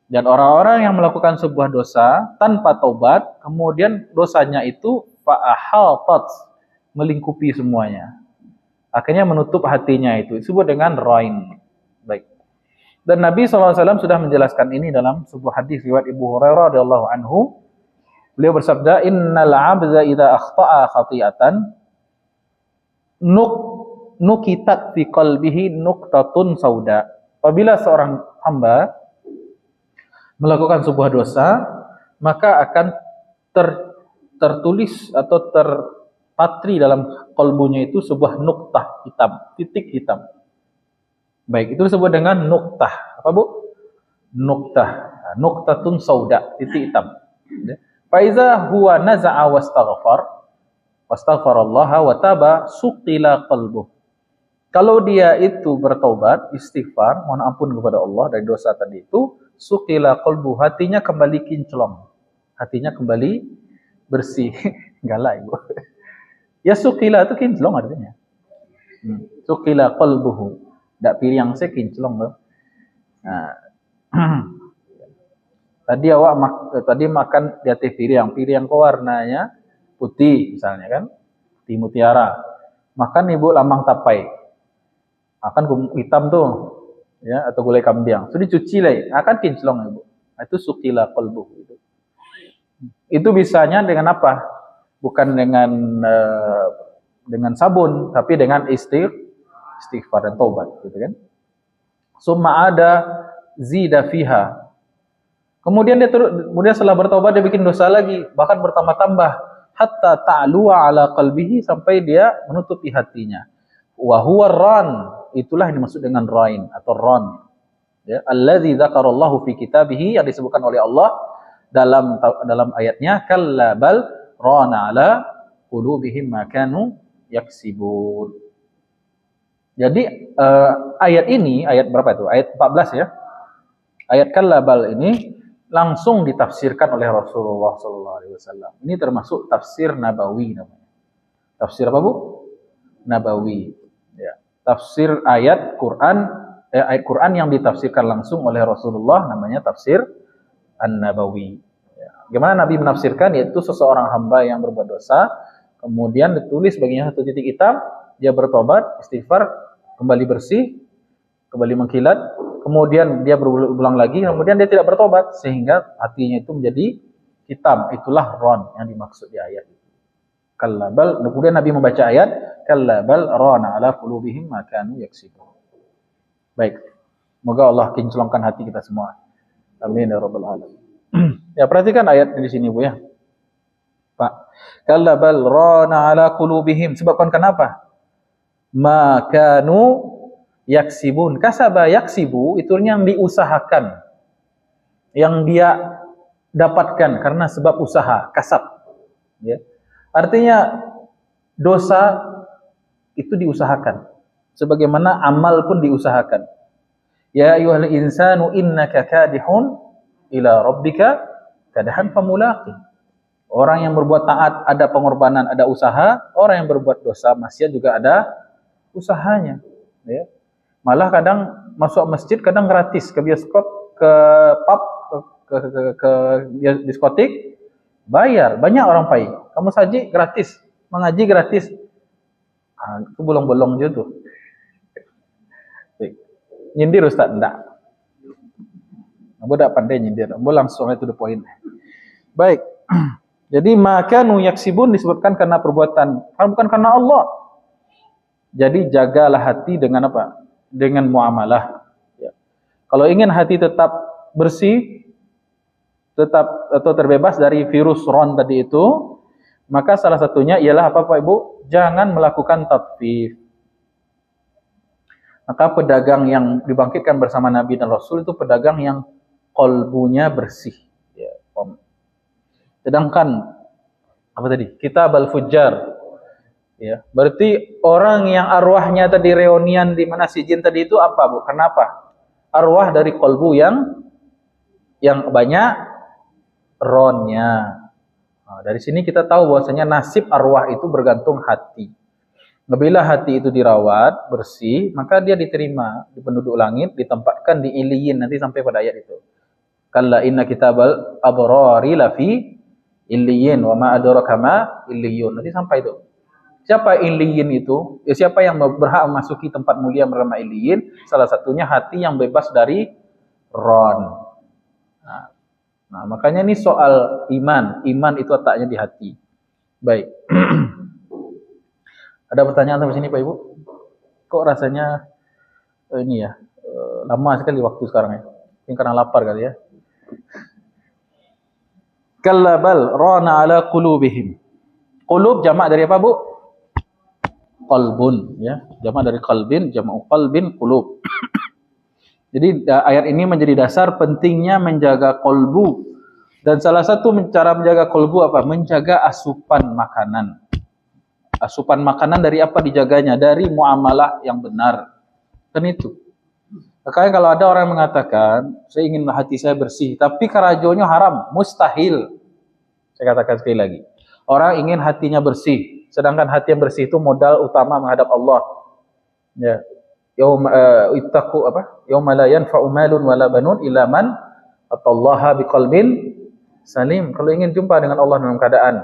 [SPEAKER 2] Dan orang-orang yang melakukan sebuah dosa tanpa taubat, kemudian dosanya itu fa'ahatat, melingkupi semuanya. Akhirnya menutup hatinya itu. Disebut dengan rain. Baik. Dan Nabi SAW sudah menjelaskan ini dalam sebuah hadis riwayat Abu Hurairah radhiyallahu anhu. Beliau bersabda, "Innal 'abda idza akhta'a khati'atan nukitat fi qalbihi nuqtatun sauda." Apabila seorang hamba melakukan sebuah dosa, maka akan tertulis atau terpatri dalam kalbunya itu sebuah nuktah hitam, titik hitam. Baik, itu disebut dengan nuktah. Apa Bu? Nuktah. Nuktatun sauda, titik hitam. Fa iza huwa naza'a wastaghfarallaha wa taba suqila qalbuh. Kalau dia itu bertaubat, istighfar, mohon ampun kepada Allah dari dosa tadi itu, suqila qalbu, hatinya kembali kinclong. Hatinya kembali bersih. Galak Ibu. Ya suqila itu kinclong artinya. Suqila qalbuhu. Dak piriang saya kinclong loh. Nah. Tadi makan di atas piring kok warnanya putih misalnya kan, putih mutiara. Makan Ibu lamang tapai. Akan hitam tuh. Ya, atau gulai kambing. Sudah dicuci lah, akan kinclong Ibu. Itu suqila qalbuh itu. Itu bisanya dengan apa? Bukan dengan sabun, tapi dengan istighfar dan taubat, gitu kan? Summa ada zida fiha. Kemudian setelah bertaubat dia bikin dosa lagi, bahkan bertambah-tambah hatta ta'luwa ala qalbihi, sampai dia menutupi hatinya. Wa huwa ran, itulah yang dimaksud dengan rain atau ron. Ya, allazi dzakarallahu fi kitabihi, yang disebutkan oleh Allah dalam ayatnya, kalla bal rana ala qulubihim ma kanu yaksibun. Jadi ayat ini, ayat berapa itu? Ayat 14 ya. Ayat kalla bal ini langsung ditafsirkan oleh Rasulullah SAW. Ini termasuk tafsir nabawi namanya. Tafsir apa Bu? Nabawi. Ya. Tafsir ayat Quran yang ditafsirkan langsung oleh Rasulullah namanya tafsir an-nabawi. Ya. Gimana Nabi menafsirkan? Yaitu seseorang hamba yang berbuat dosa, kemudian ditulis baginya satu titik hitam, dia bertobat, istighfar, kembali bersih, kembali mengkilat, kemudian dia berulang lagi, kemudian dia tidak bertobat, sehingga hatinya itu menjadi hitam. Itulah ron yang dimaksud di ayat itu. Kallabal, kemudian Nabi membaca ayat, kallabal rana ala qulubihim ma kanu yaksibun. Baik, semoga Allah kinclongkan hati kita semua. Amin ya rabbal alamin. Ya, perhatikan ayat di sini Bu ya. Pak, kallabal rana ala qulubihim, sebabkan kenapa? Ma kanu yaksibun. Kasaba yaksibu itu yang diusahakan, yang dia dapatkan karena sebab usaha, kasab. Ya. Artinya dosa itu diusahakan, sebagaimana amal pun diusahakan. Ya ayyuhal insanu innaka kadihun ila rabbika kadahan famulaqi. Orang yang berbuat taat ada pengorbanan, ada usaha. Orang yang berbuat dosa maksiat juga ada usahanya. Ya. Malah kadang masuk masjid kadang gratis, ke bioskop, ke pub, ke diskotik bayar. Banyak orang pai. Kamu saji gratis, mengaji gratis. Itu bolong-bolong je tuh. Nyindir Ustaz enggak. Ambo enggak pandai nyindir. Ambo langsung itu the point. Baik. Jadi maka nu yaksibun disebutkan karena perbuatan, bukan karena Allah. Jadi jagalah hati dengan apa? Dengan muamalah. Ya. Kalau ingin hati tetap bersih, tetap atau terbebas dari virus ron tadi itu, maka salah satunya ialah apa Pak Ibu? Jangan melakukan tatfif. Maka pedagang yang dibangkitkan bersama Nabi dan Rasul itu pedagang yang kolbunya bersih. Ya, sedangkan apa tadi? Kitab al-Fujjar. Ya, berarti orang yang arwahnya tadi reunian di mana sijin tadi itu apa, Bu? Kenapa? Arwah dari kolbu yang banyak ronnya. Nah, dari sini kita tahu bahwasanya nasib arwah itu bergantung hati. Apabila hati itu dirawat, bersih, maka dia diterima di penduduk langit, ditempatkan di iliyin, nanti sampai pada ayat itu. Kalla inna kitabal abrari lafi iliyin, wa ma adraka ma illiyun. Nanti sampai itu. Siapa iliyin itu? Ya, siapa yang berhak memasuki tempat mulia bernama iliyin? Salah satunya hati yang bebas dari ron. Nah, makanya ini soal iman. Iman itu letaknya di hati. Baik. Ada pertanyaan sampai sini Pak Ibu? Kok rasanya ini ya lama sekali waktu sekarang ya? Mungkin karena lapar kali ya. Kalla bal rana ala qulubihim. Qulub jamak dari apa Bu? Qalbun ya. Jamak dari qalbin, jamak qalbin qulub. Jadi ayat ini menjadi dasar pentingnya menjaga kolbu. Dan salah satu cara menjaga kolbu apa? Menjaga asupan makanan. Asupan makanan dari apa dijaganya? Dari muamalah yang benar. Kan itu. Makanya kalau ada orang yang mengatakan, saya ingin hati saya bersih, tapi karajonya haram, mustahil. Saya katakan sekali lagi. Orang ingin hatinya bersih, sedangkan hati yang bersih itu modal utama menghadap Allah. Ya. Ittaqu apa? Yauma la yanfa'u malun wala banun illa man atallaha biqalbin salim. Kalau ingin jumpa dengan Allah dalam keadaan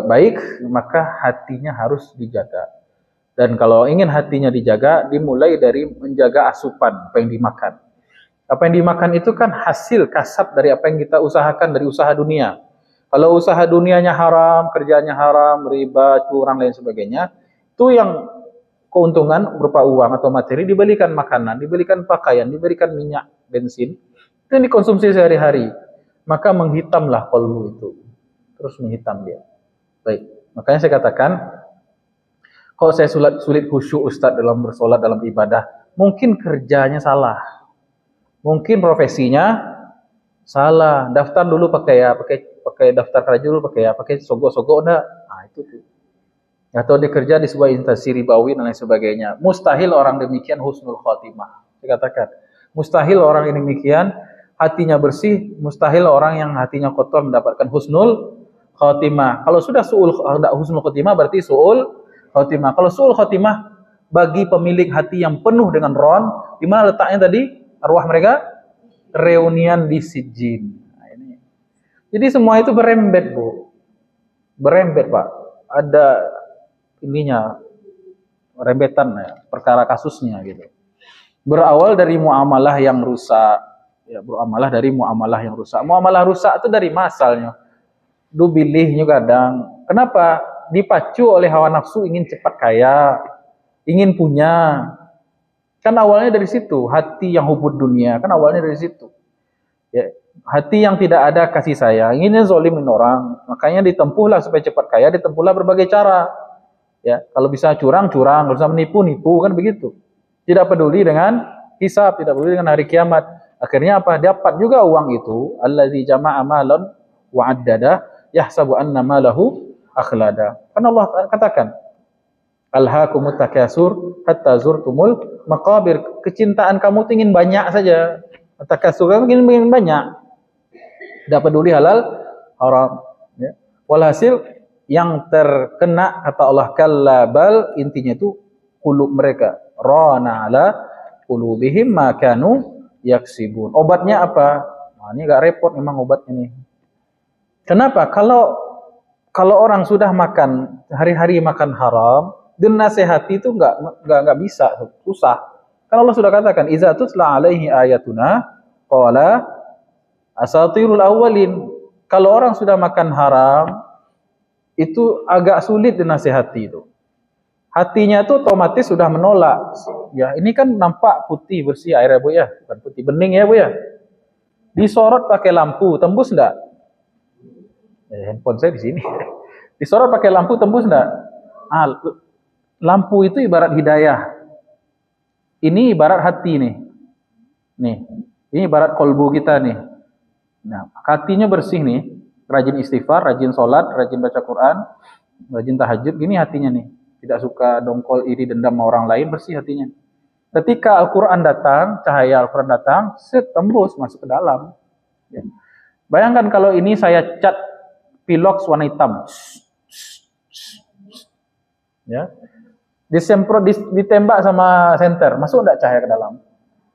[SPEAKER 2] baik, maka hatinya harus dijaga. Dan kalau ingin hatinya dijaga, dimulai dari menjaga asupan apa yang dimakan. Apa yang dimakan itu kan hasil kasab dari apa yang kita usahakan dari usaha dunia. Kalau usaha dunianya haram, kerjanya haram, riba, curang dan sebagainya, itu yang keuntungan berupa uang atau materi diberikan makanan, diberikan pakaian, diberikan minyak, bensin, itu yang dikonsumsi sehari-hari. Maka menghitamlah kolbu itu. Terus menghitam dia. Baik, makanya saya katakan, kalau saya sulit khusyuk Ustadz dalam bersolat, dalam ibadah, mungkin kerjanya salah. Mungkin profesinya salah. Daftar dulu pakai daftar kerja dulu pakai sogok-sogok enggak? Nah, itu tuh. Atau dia kerja di sebuah instansi ribawi dan lain sebagainya. Mustahil orang demikian husnul khotimah. Saya katakan, mustahil orang yang demikian hatinya bersih, mustahil orang yang hatinya kotor mendapatkan husnul khotimah. Kalau sudah husnul khotimah berarti su'ul khotimah. Kalau su'ul khotimah bagi pemilik hati yang penuh dengan ron, di mana letaknya tadi arwah mereka reunian di sijin. Nah, ini. Jadi semua itu berembet, Bu. Berembet, Pak. Ada ininya rembetan ya, perkara kasusnya gitu. Berawal dari muamalah yang rusak. Ya, muamalah dari muamalah yang rusak. Muamalah rusak itu dari masalnya. Dubilihnya kadang. Kenapa? Dipacu oleh hawa nafsu ingin cepat kaya, ingin punya. Kan awalnya dari situ, hati yang hubud dunia, kan awalnya dari situ. Ya, hati yang tidak ada kasih sayang, inginnya zolimin orang, makanya ditempuhlah supaya cepat kaya, ditempuhlah berbagai cara. Ya, kalau bisa curang, kalau bisa menipu, kan begitu. Tidak peduli dengan hisab, tidak peduli dengan hari kiamat. Akhirnya apa? Dapat juga uang itu, allazi jama'a malan wa addada, yahsabu anna malahu akhlada. Kan Allah katakan, alhaakumut takasur hatta zurtumul maqabir. Kecintaan kamu ingin banyak saja. Takasur kamu ingin banyak. Tidak peduli halal haram. Ya. Walhasil yang terkena kata Allah kallabal, intinya itu qulub mereka. Rana ala qulubihim ma kanu yaksibun. Obatnya apa? Nah, ini agak repot memang obat ini. Kenapa? Kalau orang sudah makan hari-hari makan haram, dan nasihati itu enggak bisa, susah. Kan Allah sudah katakan, "Iza tutla alaihi ayatuna qala asatirul awwalin." Kalau orang sudah makan haram, itu agak sulit dinasihati itu. Hatinya itu otomatis sudah menolak. Ya, ini kan nampak putih bersih air ya Bu ya, bukan putih bening ya Bu ya. Disorot pakai lampu, tembus enggak? Handphone saya di sini. Disorot pakai lampu tembus enggak? Lampu itu ibarat hidayah. Ini ibarat hati nih. Nih, ini ibarat kolbu kita nih. Nah, hatinya bersih nih, rajin istighfar, rajin sholat, rajin baca Quran, rajin tahajud, gini hatinya nih. Tidak suka dongkol, iri, dendam sama orang lain, bersih hatinya. Ketika Al-Quran datang, cahaya Al-Quran datang, set, tembus, masuk ke dalam. Ya. Bayangkan kalau ini saya cat pilox warna hitam. Ya. Disemprot, ditembak sama senter, masuk enggak cahaya ke dalam?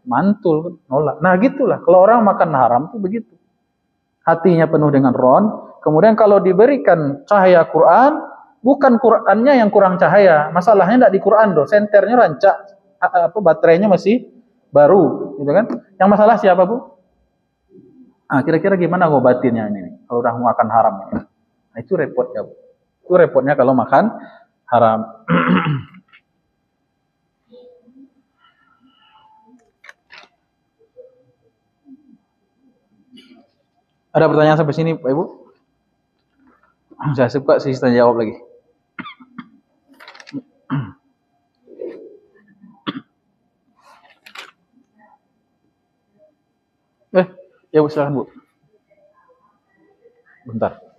[SPEAKER 2] Mantul, nolak. Nah gitulah, kalau orang makan haram tuh begitu. Hatinya penuh dengan ron, kemudian kalau diberikan cahaya Quran, bukan Qurannya yang kurang cahaya, masalahnya enggak di Quran doh, senternya rancak, baterainya masih baru, gitu kan? Yang masalah siapa, Bu? Ah, kira-kira gimana ngobatinnya ini kalau udah makan haram ini? Nah, itu repotnya, Bu. Itu repotnya kalau makan haram. Ada pertanyaan sampai sini, Pak Ibu? Saya suka sih tanya jawab lagi. Ya Bu, silakan Bu. Bentar.